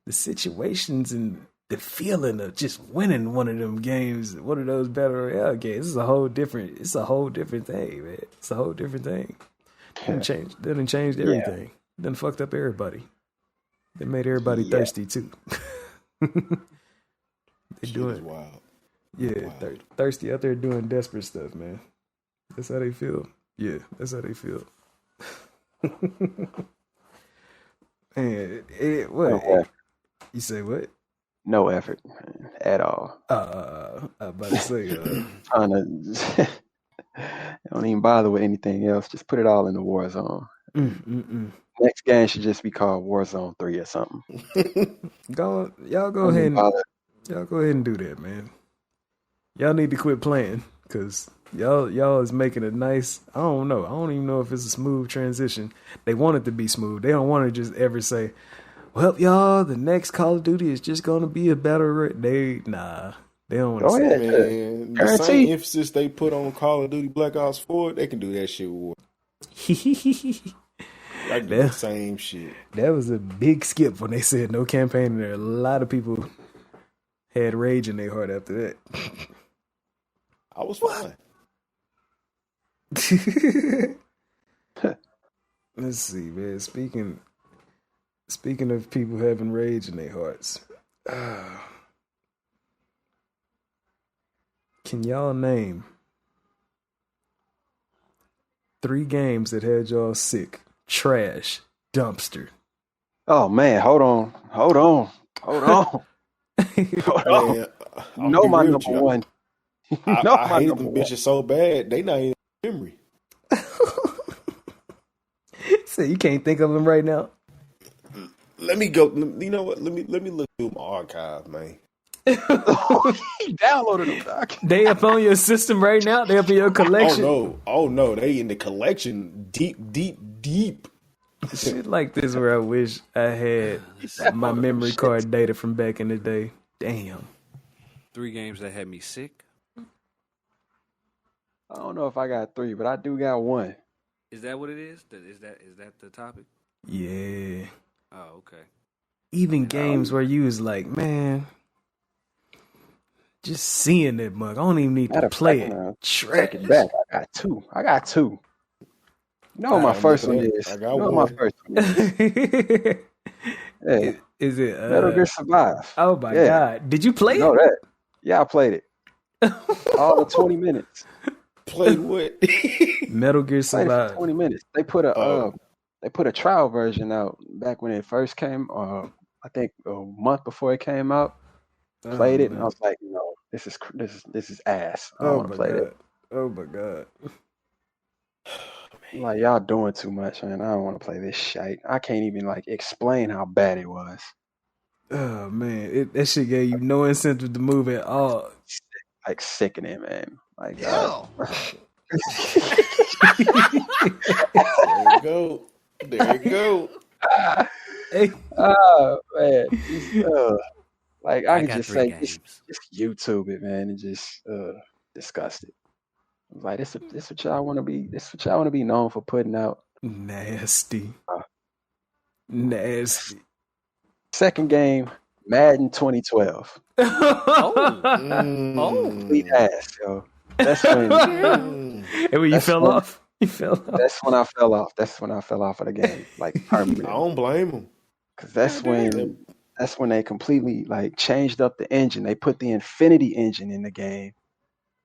the situations and the feeling of just winning one of them games, one of those battle royale games, it's a whole different thing, man. It's a whole different thing. Done changed everything. Done fucked up everybody. They made everybody thirsty too. They doing it wild. Yeah, wild. Thirsty out there doing desperate stuff, man. That's how they feel. Yeah, that's how they feel. Man, what? Okay. You say what? No effort at all. I'm about to say, trying to don't even bother with anything else. Just put it all in the Warzone. Next game should just be called Warzone 3 or something. Y'all go ahead and do that, man. Y'all need to quit playing because y'all is making a nice. I don't know. I don't even know if it's a smooth transition. They want it to be smooth. They don't want to just ever say, "Well, y'all, the next Call of Duty is just gonna be a battle." They don't want to say that. Man, the same emphasis they put on Call of Duty Black Ops 4, they can do that shit with. Like the same shit. That was a big skip when they said no campaign in there. A lot of people had rage in their heart after that. I was fine. Let's see, man. Speaking of people having rage in their hearts, can y'all name 3 games that had y'all sick, trash, dumpster? Oh man, hold on. Man, no, my number one. I hated them bitches so bad, they not even in memory. So you can't think of them right now? Let me go. You know what? Let me look through my archive, man. He downloaded them, Doc. They up on your system right now? They up in your collection? Oh no, they in the collection deep. Shit like this where I wish I had my memory card data from back in the day. Damn. 3 games that had me sick. I don't know if I got 3, but I do got 1. Is that what it is? Is that the topic? Yeah. Oh, okay. Even games where you was like, man, just seeing that mug, I don't even need to play it. Track it back. I got two. You know what my first one is? I got one. My first one is? Hey, is it Metal Gear Survive? Oh my god! Did you play it? That? Yeah, I played it. All the 20 minutes. Played what? Metal Gear Survive. 20 minutes. They put a trial version out back when it first came. I think a month before it came out. Played it, and I was like, no, this is ass. I don't want to play that. Oh my god. Like, y'all doing too much, man. I don't want to play this shite. I can't even explain how bad it was. Oh man, that shit gave you no incentive to move at all. Sickening, man. Like, There you go. Hey. Oh man. I can just say, just YouTube it, man, and just disgust it. Like, this what y'all want to be. This what y'all want to be known for putting out. Nasty. Second game, Madden 2012. Complete ass, yo. That's when. And when you fell off. You fell off. That's when I fell off. That's when I fell off of the game, permanently. I don't blame them. Because that's when they completely changed up the engine. They put the Infinity engine in the game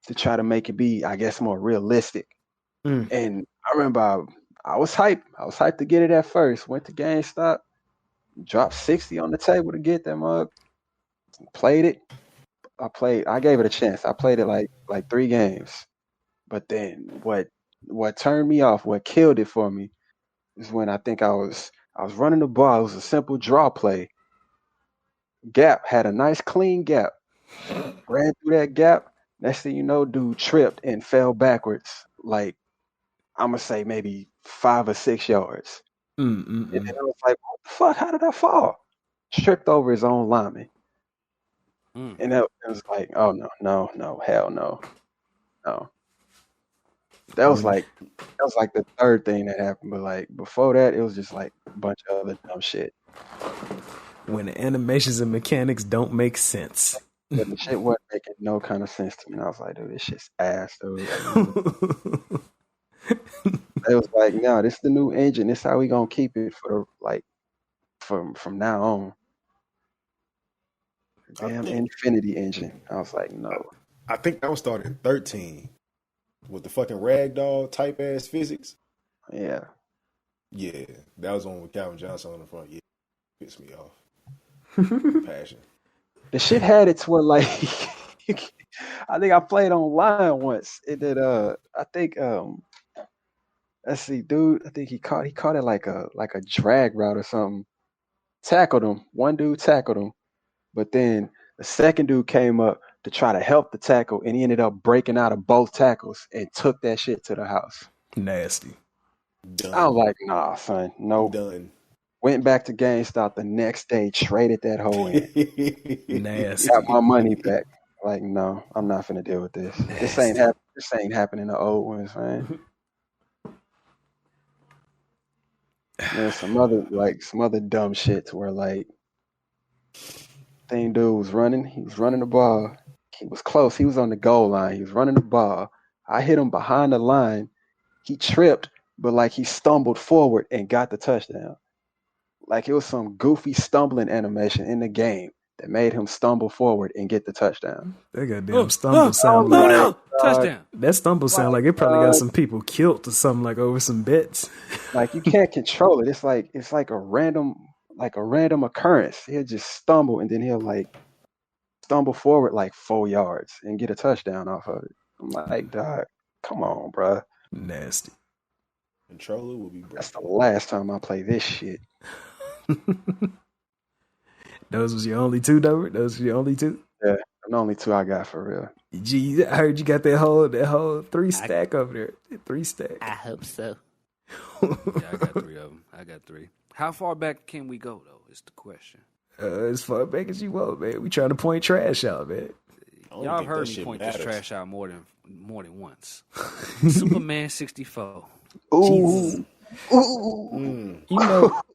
to try to make it be, I guess, more realistic. And I remember I was hyped. I was hyped to get it at first. Went to GameStop, dropped $60 on the table to get that mug. Played it. I gave it a chance. I played it like 3 games. But then what turned me off, what killed it for me, is when I think I was running the ball. It was a simple draw play. Gap had a nice clean gap. Ran through that gap. Next thing you know, dude tripped and fell backwards. I'm gonna say maybe 5 or 6 yards. And then I was like, what the fuck? How did I fall? Tripped over his own lineman. And it was like, oh no, hell no. That was like the third thing that happened. But like before that, it was just like a bunch of other dumb shit. When the animations and mechanics don't make sense. But the shit wasn't making no kind of sense to me. And I was like, dude, this shit's ass, dude. It was like, no, this is the new engine. This is how we gonna keep it for like from now on. Damn Infinity engine. I was like, no. I think that was started in 13 with the fucking ragdoll type ass physics. Yeah. Yeah, that was on with Calvin Johnson on the front. Yeah, pissed me off. Passion. The shit had it to where like I think I played online once. It did I think let's see, dude, I think he caught it like a drag route or something. Tackled him. One dude tackled him, but then the second dude came up to try to help the tackle, and he ended up breaking out of both tackles and took that shit to the house. Nasty. Done. I was like, nah, son, nope. Done. Went back to GameStop the next day, traded that whole in. Nasty. Got my money back. Like, no, I'm not finna deal with this. This ain't happening the old ones, man. There's some other dumb shit to where like dude was running. He was running the ball. He was close. He was on the goal line. He was running the ball. I hit him behind the line. He tripped, but like he stumbled forward and got the touchdown. Like it was some goofy stumbling animation in the game that made him stumble forward and get the touchdown. That goddamn stumble sound like touchdown. That stumble sound like it probably got some people killed or something like over some bets. Like you can't control it. It's like a random occurrence. He'll just stumble and then he'll like stumble forward like 4 yards and get a touchdown off of it. I'm like, dog, come on, bro. Nasty. Controller will be broken. That's the last time I play this shit. Those was your only two, though? Those were your only two? Yeah, the only two I got for real. Gee, I heard you got that whole 3-stack over there. 3-stack. I hope so. Yeah, I got 3 of them. I got 3. How far back can we go, though, is the question. As far back as you want, man. We trying to point trash out, man. Y'all have heard me point this trash out more than once. Superman 64. Ooh.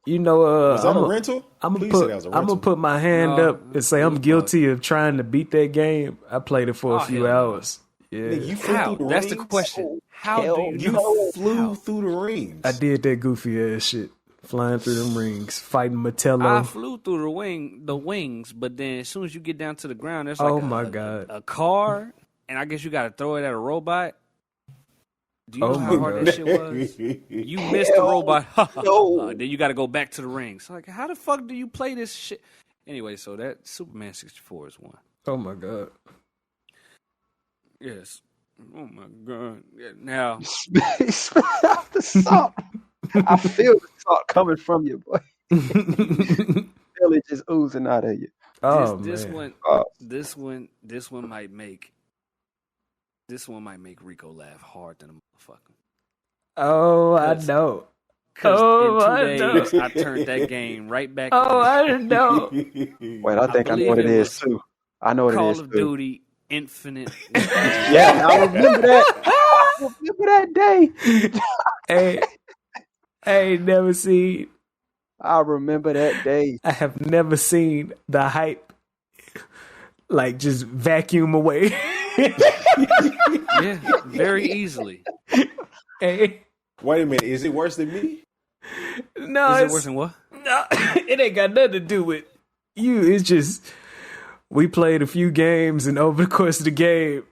You know. Was that a rental? I'm gonna put my hand up and say I'm guilty of trying to beat that game. I played it for a few hours. Yeah. You flew How? through the That's rings? the question. How do you flew through the rings. I did that goofy ass shit, flying through them rings, fighting Metello. I flew through the wings, but then as soon as you get down to the ground, there's like a car, and I guess you got to throw it at a robot. Do you know how hard that shit was? You missed the robot. Then you got to go back to the rings. So like, how the fuck do you play this shit? Anyway, so that Superman 64 is one. Oh my god. Yes. Oh my god. Yeah, now He spit out the salt. I feel the salt coming from you, boy. Feel it just oozing out of you. this one might make Rico laugh hard than a motherfucker. Oh, I know. In 2 days, I turned that game right back. I know. Wait, I think I know what it is too. I know what it is Call of too. Duty Infinite. Yeah, I remember that. I remember that day. Hey, never seen. I remember that day. I have never seen the hype like just vacuum away. Yeah, very easily. Hey, Wait a minute, is it worse than me? no, Is it it's worse than what? no, it ain't got nothing to do with you. It's just we played a few games, and over the course of the game,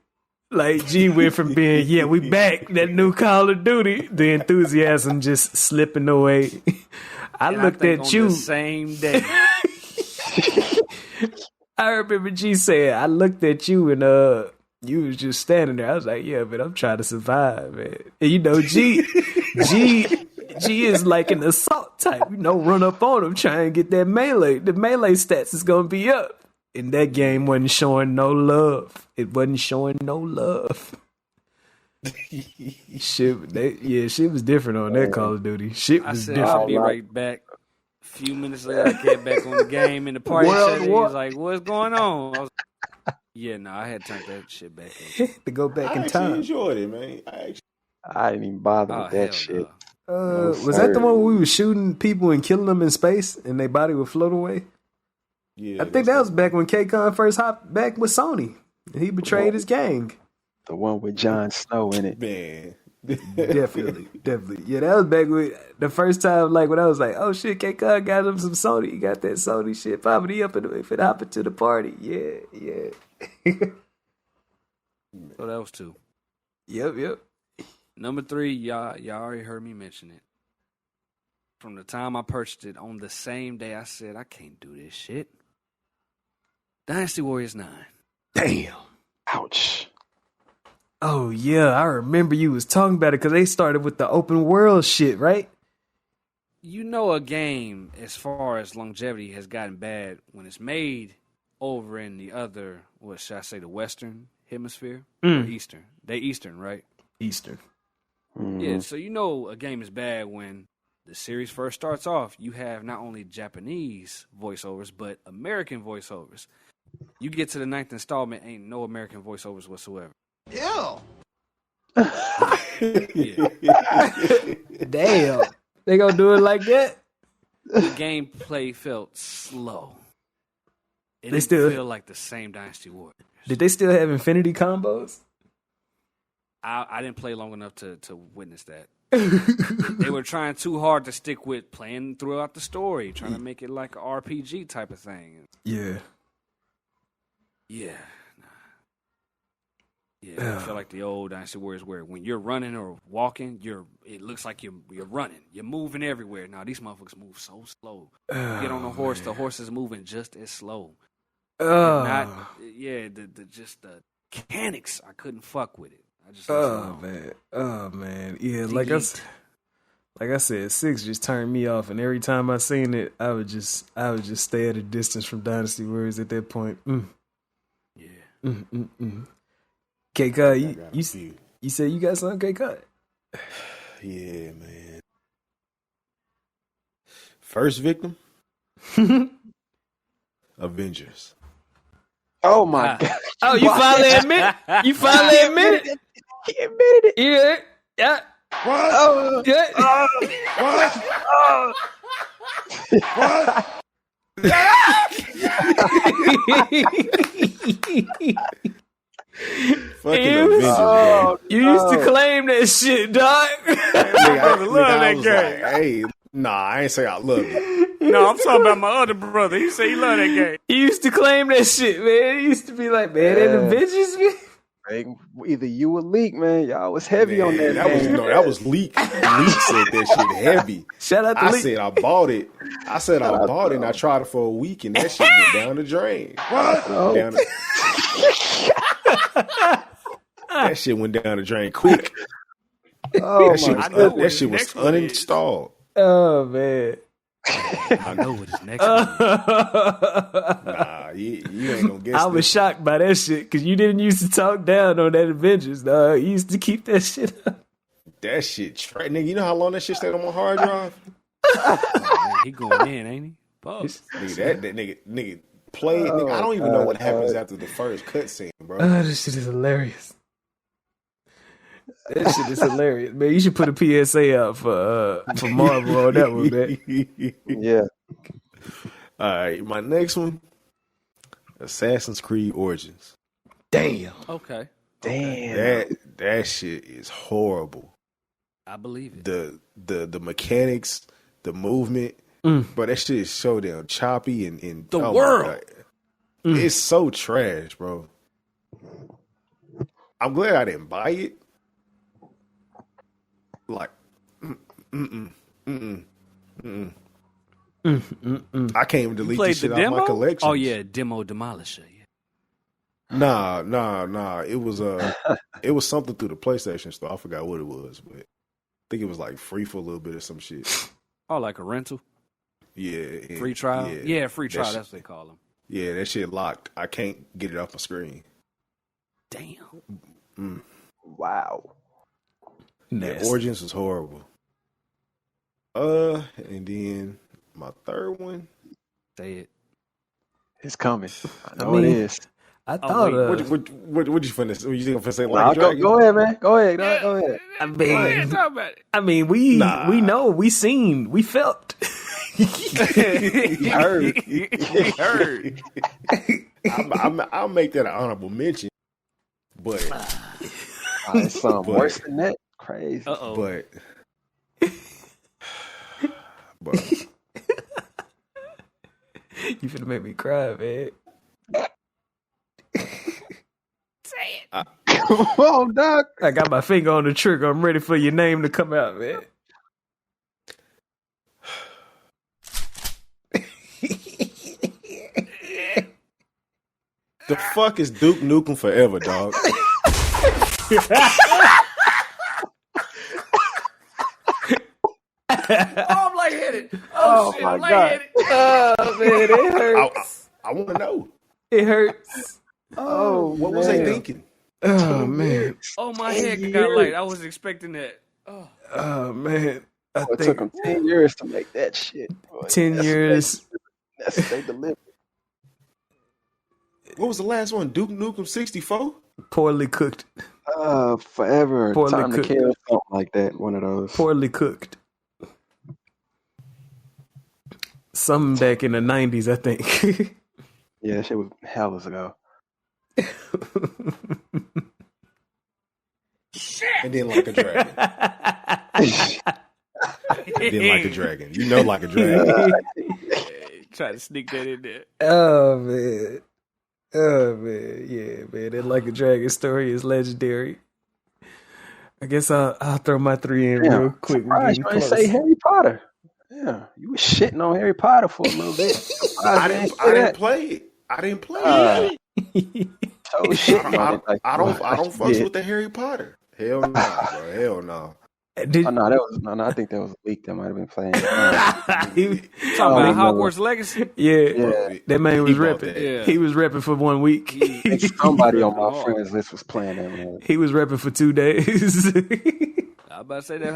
like G went from being we back that new Call of Duty, the enthusiasm just slipping away. I looked at you the same day. I remember G saying, I looked at you and you was just standing there. I was like, yeah, man, I'm trying to survive, man. And you know, G is like an assault type, run up on him, try and get that melee. The melee stats is gonna be up. And that game wasn't showing no love. It wasn't showing no love. Shit was different on that Call of Duty. Shit I was said different. I'll be right back. A few minutes later, I get back on the game, and the party said, he was like, what's going on? I was I had turned that shit back on. To go back in I time. actually enjoyed it, man. I didn't even bother Oh with that hell shit. no. No, Was that the sir. one where we were shooting people and killing them in space and their body would float away? Yeah, I think that was back when K-Con first hopped back with Sony. He betrayed his gang. The one with Jon Snow in it. Man. Definitely. Yeah, that was back with the first time, like when I was like, oh shit, K-Con got him some Sony. He got that Sony shit. Popping he up if it hopping to the party. Yeah. So that was 2. Yep. Number 3, y'all already heard me mention it. From the time I purchased it, on the same day I said, I can't do this shit. Dynasty Warriors 9. Damn. Ouch. Oh yeah, I remember you was talking about it because they started with the open world shit, right? You know, a game as far as longevity has gotten bad when it's made over in the other, what should I say, the Western hemisphere or Eastern? They Eastern, right? Eastern. Yeah, so you know a game is bad when the series first starts off. You have not only Japanese voiceovers, but American voiceovers. You get to the 9th installment, ain't no American voiceovers whatsoever. Ew. Yeah. Damn. They gonna do it like that? The gameplay felt slow. It didn't still- feel like the same Dynasty Warriors. Did they still have infinity combos? I didn't play long enough to witness that. They were trying too hard to stick with playing throughout the story, trying to make it like an RPG type of thing. Yeah. Yeah. Yeah, I feel like the old Dynasty Warriors where when you're running or walking, it looks like you're running. You're moving everywhere. Now these motherfuckers move so slow. You get on a horse, the horse is moving just as slow. The mechanics, I couldn't fuck with it. I just Oh man. Yeah, like I said, 6 just turned me off, and every time I seen it, I would just stay at a distance from Dynasty Warriors at that point. Yeah. K-Cut, I got a you few. said you got something, K-Cut? Yeah, man. First victim? Avengers. Oh my god. Oh, you finally admit it? You finally admit it? He admitted it. Yeah. What? Oh, Yeah. Fucking You- Avengers, man. You used to claim that shit, dog. I was like, hey, nah, I ain't say I love it. No, I'm talking about my other brother. He said he loved that game. You used to claim that shit, man. He used to be like, man, that Yeah. Avengers, man. hey, either you or Leak, man. Y'all was heavy on that. Man, that was Leak. Leak said that shit heavy. Shout out to I Lee. said I bought it. I bought it and I tried it for a week and that shit went down the drain. Oh. Down the- that shit went down the drain quick. Oh That shit my was, I know what that his shit was next one is. uninstalled. Oh, man. I know what his next one is. Nah, you ain't gonna guess I was shocked by that shit because you didn't used to talk down on that Avengers, dog. You used to keep that shit up. that shit. Nigga, you know how long that shit stayed on my hard drive? Man, he going in, ain't he? Boss. Nigga, that nigga played. Nigga, I don't even know what happens after the first cutscene, bro. Oh, this shit is hilarious. That shit is hilarious, man. You should put a PSA out for Marvel on that one, man. Yeah. All right, my next one, Assassin's Creed Origins. Damn. Okay. Damn. That shit is horrible. I believe it. The mechanics, the movement, but that shit is so damn choppy and The oh my world. God. It's so trash, bro. I'm glad I didn't buy it. Like, I can't even delete Played this shit the out of demo? my collection. Oh yeah, Demo Demolisher. Yeah. Nah. It was something through the PlayStation store. I forgot what it was, but I think it was like free for a little bit or some shit. Oh, like a rental, Yeah, free trial. Yeah, free that trial. shit- That's what they call them. Yeah, that shit locked. I can't get it off my screen. Damn. Wow. Yeah, Nasty. Origins was horrible. And then my third one. Say it. It's coming. I know mean, it is. I thought. What you finna say? You gonna say Nah, like a dragon? go ahead, man. Go ahead. Go ahead. I mean, we know, we seen, we felt. You heard. We heard. I'll make that an honorable mention, but It's something worse than that. Crazy. but You finna make me cry, man. Say it. Come on, Doc. I got my finger on the trigger. I'm ready for your name to come out, man. the fuck is Duke Nukem Forever, dog? I'm lightheaded. Oh shit, my I'm God. lightheaded. Oh man, it hurts. I want to know. It hurts. Oh, What was they thinking? Oh man. Oh, my head got light. I was expecting that. Oh. Oh man. I It think took them 10 years to make that shit. Boy. 10 years. That's what they delivered. What was the last one? Duke Nukem 64? Poorly cooked. Forever. Poorly Time cooked. to kill, something like that. One of those. Poorly cooked. Something back in the 90s, I think. Yeah, that shit was hell ago. And then like a dragon. Then like a dragon. You know, like a dragon. Try to sneak that in there. Oh man. Oh man. Yeah, man. That Like a Dragon story is legendary. I guess I'll throw my 3 in real quick. We're Surprised getting you ain't close. say Harry Potter. Yeah, you was shitting on Harry Potter for a little bit. I didn't play it. I didn't play it. So shit. I don't fucks with the Harry Potter. Hell no, bro. Hell no. Did, Oh, no, I think that was a week that might have been playing. he, Talking about no. Hogwarts Legacy. yeah, that man was He bought repping. that. Yeah. He was repping for 1 week. Somebody on my friends list was playing that, man. He was repping for 2 days. I was about to say that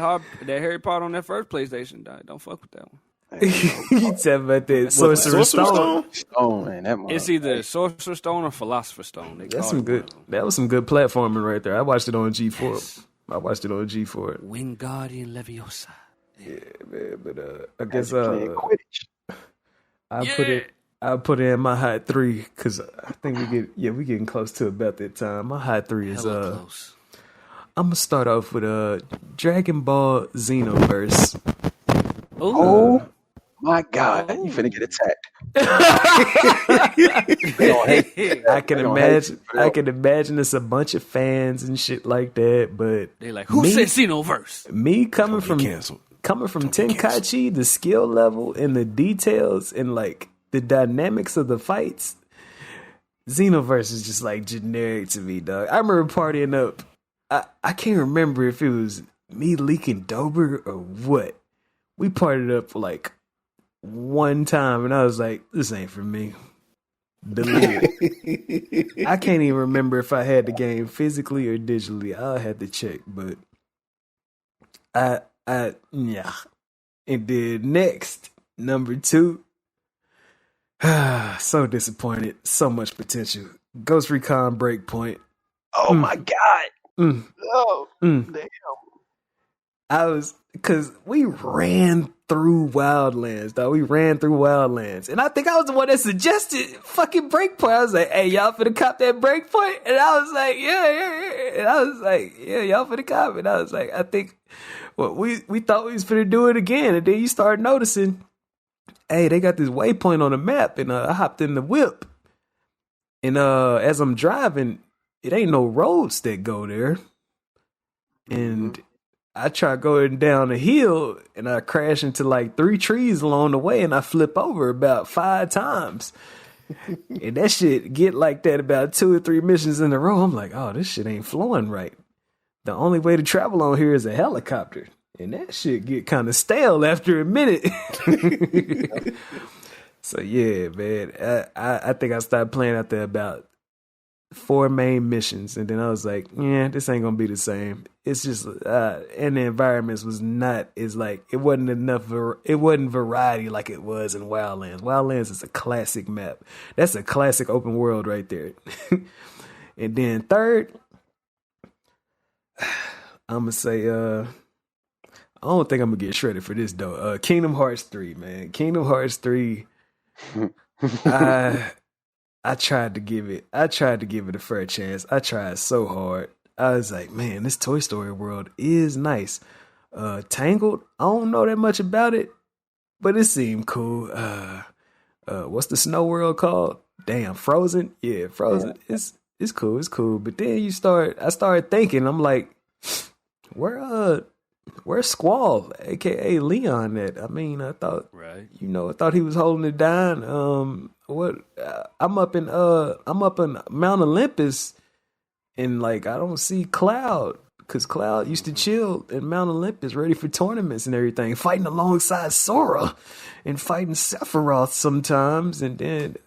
Harry Potter on that first PlayStation. Don't fuck with that one. You tell about that Sorcerer's Stone. Oh man, that It's either Sorcerer's Stone or Philosopher's Stone. They That's call some it good. one of them. That was some good platforming right there. I watched it on G4. I watched it on G4. Wingardium Leviosa. Yeah, man. But I guess playing Quidditch. I put it in my hot 3 because I think we getting close to about that time. My hot 3 is Hella close. I'm gonna start off with Dragon Ball Xenoverse. Oh my God, you finna get attacked. I can imagine it's a bunch of fans and shit like that, but They like, who said Xenoverse? me coming from canceled. Tenkaichi, the skill level and the details and like the dynamics of the fights, Xenoverse is just like generic to me, dog. I remember partying up. I can't remember if it was me leaking Dober or what. We partied up for like one time and I was like, this ain't for me. Delete it. I can't even remember if I had the game physically or digitally. I had to check, but yeah. And then next, number 2. So disappointed. So much potential. Ghost Recon Breakpoint. Oh my God. Oh damn. Because we ran through Wildlands, dog. We ran through Wildlands. And I think I was the one that suggested fucking Breakpoint. I was like, hey, y'all finna cop that Breakpoint? And I was like, yeah. And I was like, yeah, y'all finna cop it. And I was like, I think, we thought we was finna do it again. And then you start noticing, hey, they got this waypoint on the map. And I hopped in the whip. And as I'm driving, it ain't no roads that go there. And I try going down a hill and I crash into like 3 trees along the way and I flip over about 5 times. And that shit get like that about 2 or 3 missions in a row. I'm like, oh, this shit ain't flowing right. The only way to travel on here is a helicopter. And that shit get kind of stale after a minute. So yeah, man, I think I started playing out there about 4 main missions, and then I was like, yeah, this ain't gonna be the same. It's just and the environments was not is like it wasn't enough. It wasn't variety like it was in Wildlands. Wildlands is a classic map. That's a classic open world right there. And then third, I'm gonna say I don't think I'm gonna get shredded for this though. Kingdom Hearts 3, man. Kingdom Hearts 3. I tried to give it a fair chance. I tried so hard. I was like, man, this Toy Story world is nice. Tangled, I don't know that much about it, but it seemed cool. What's the snow world called? Damn, Frozen? Yeah, Frozen. Yeah. It's cool, it's cool. But then I started thinking, I'm like, where's Squall, aka Leon at? I mean, I thought he was holding it down. I'm up in Mount Olympus, and like I don't see Cloud, because Cloud used to chill in Mount Olympus, ready for tournaments and everything, fighting alongside Sora and fighting Sephiroth sometimes. And then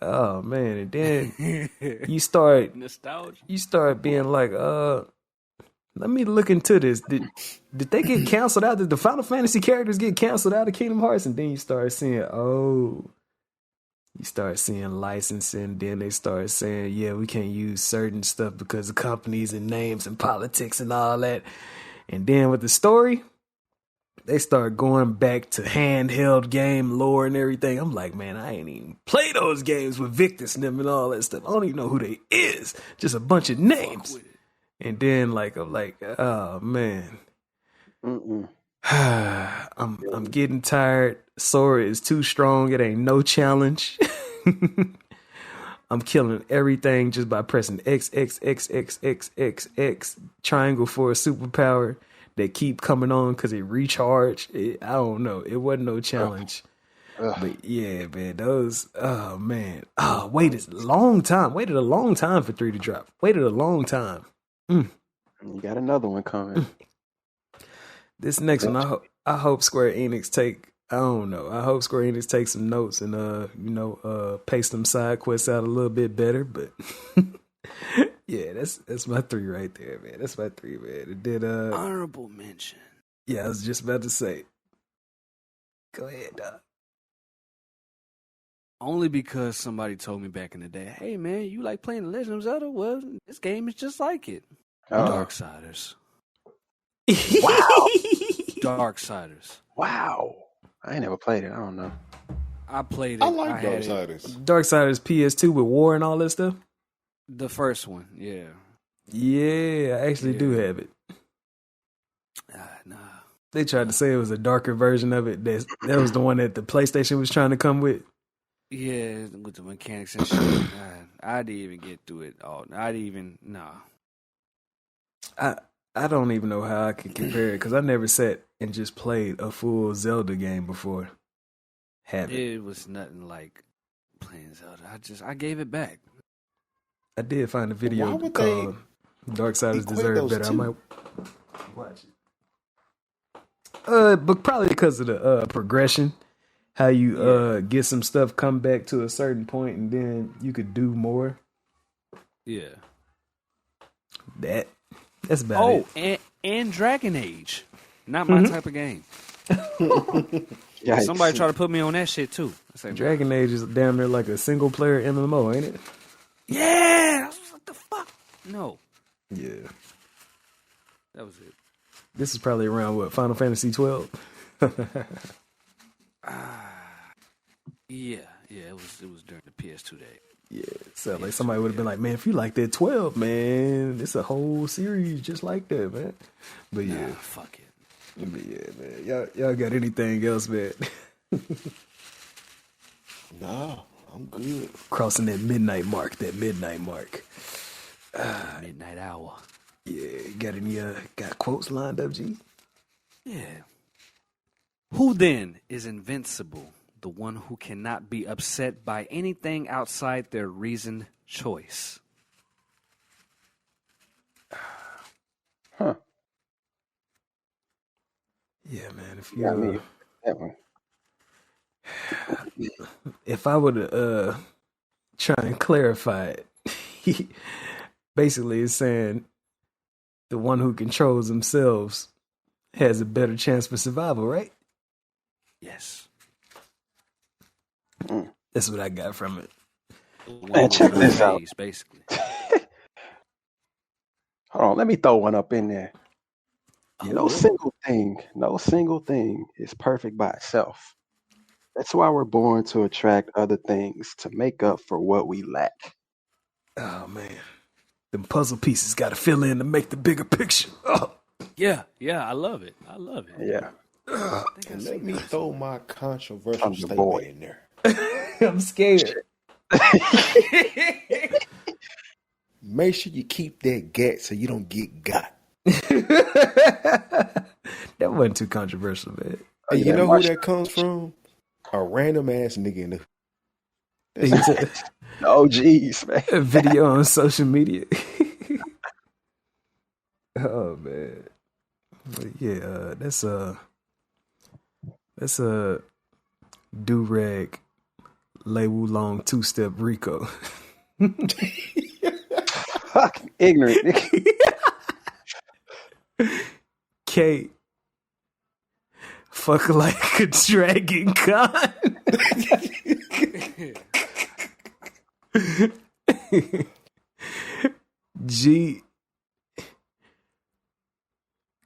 you start nostalgia. You start being like, let me look into this. Did they get canceled out? Did the Final Fantasy characters get canceled out of Kingdom Hearts? And then you start seeing, licensing. Then they start saying, yeah, we can't use certain stuff because of companies and names and politics and all that. And then with the story, they start going back to handheld game lore and everything. I'm like, man, I ain't even play those games with Victus and them and all that stuff. I don't even know who they is. Just a bunch of names. And then I'm like, oh man, I'm getting tired. Sora is too strong. It ain't no challenge. I'm killing everything just by pressing X, X, X, X, X, X, X, triangle for a superpower that keep coming on because it recharged. I don't know. It wasn't no challenge. But yeah, man, those, oh man. Oh, waited a long time for 3 to drop. Waited a long time. You got another one coming. This next one, I hope Square Enix take some notes and pace them side quests out a little bit better. But yeah, that's my 3 right there, man. That's my 3, man. It did honorable mention. Yeah, I was just about to say. Go ahead, dog. Only because somebody told me back in the day, hey man, you like playing The Legend of Zelda? Well, this game is just like it. Darksiders. Wow. Darksiders. Wow. I ain't never played it. I don't know. I played it. I like Darksiders. Darksiders PS2 with war and all that stuff? The first one, yeah. Yeah, I actually do have it. Nah. They tried to say it was a darker version of it. That was the one that the PlayStation was trying to come with. Yeah, with the mechanics and shit. I didn't even get through it all. I don't even know how I could compare it because I never sat and just played a full Zelda game before. It was nothing like playing Zelda. I gave it back. I did find a video called Darksiders Deserve Better. I might watch it. But probably because of the progression. How you get some stuff, come back to a certain point, and then you could do more. Yeah. That's about it. And Dragon Age. Not my type of game. Somebody try to put me on that shit too. I say, Dragon Age is damn near like a single player MMO, ain't it? Yeah. What the fuck? No. Yeah. That was it. This is probably around Final Fantasy 12? Yeah, it was during the PS2 day. Yeah, so like somebody would have been like, man, if you like that 12, man, it's a whole series just like that, man. But yeah, fuck it. But yeah, man, y'all got anything else, man? Nah, I'm good. Crossing that midnight mark. Midnight hour. Yeah, got any got quotes lined up, G? Yeah. Who then is invincible? The one who cannot be upset by anything outside their reasoned choice. Huh. Yeah, man. If I were to try and clarify it, basically it's saying the one who controls themselves has a better chance for survival, right? Yes. That's what I got from it. Man, check this out. Basically. Hold on, let me throw one up in there. Yeah. No single thing is perfect by itself. That's why we're born to attract other things to make up for what we lack. Oh man, them puzzle pieces got to fill in to make the bigger picture. Oh. Yeah, I love it. Yeah. And let me throw my controversial statement boy. in there. I'm scared. Make sure you keep that gat so you don't get got. That wasn't too controversial, man. And you know who that comes from? A random ass nigga in the. Oh, geez, man. A video on social media. Oh man, but yeah, that's a do-rag Lei Wulong two-step Rico. Fucking ignorant, nigga. Kate, fuck like a dragon con. G,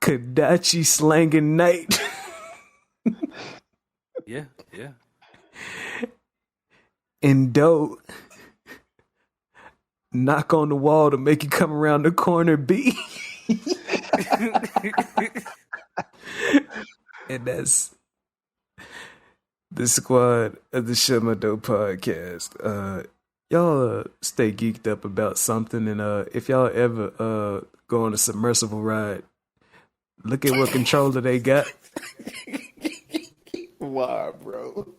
Kadachi slanging night. Yeah. And Do, knock on the wall to make you come around the corner. B. And that's the squad of the Shut My Dope podcast. Y'all stay geeked up about something, and if y'all ever go on a submersible ride, look at what controller they got. Why, bro?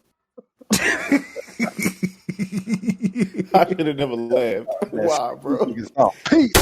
I could have never laughed. Why, bro? Peace.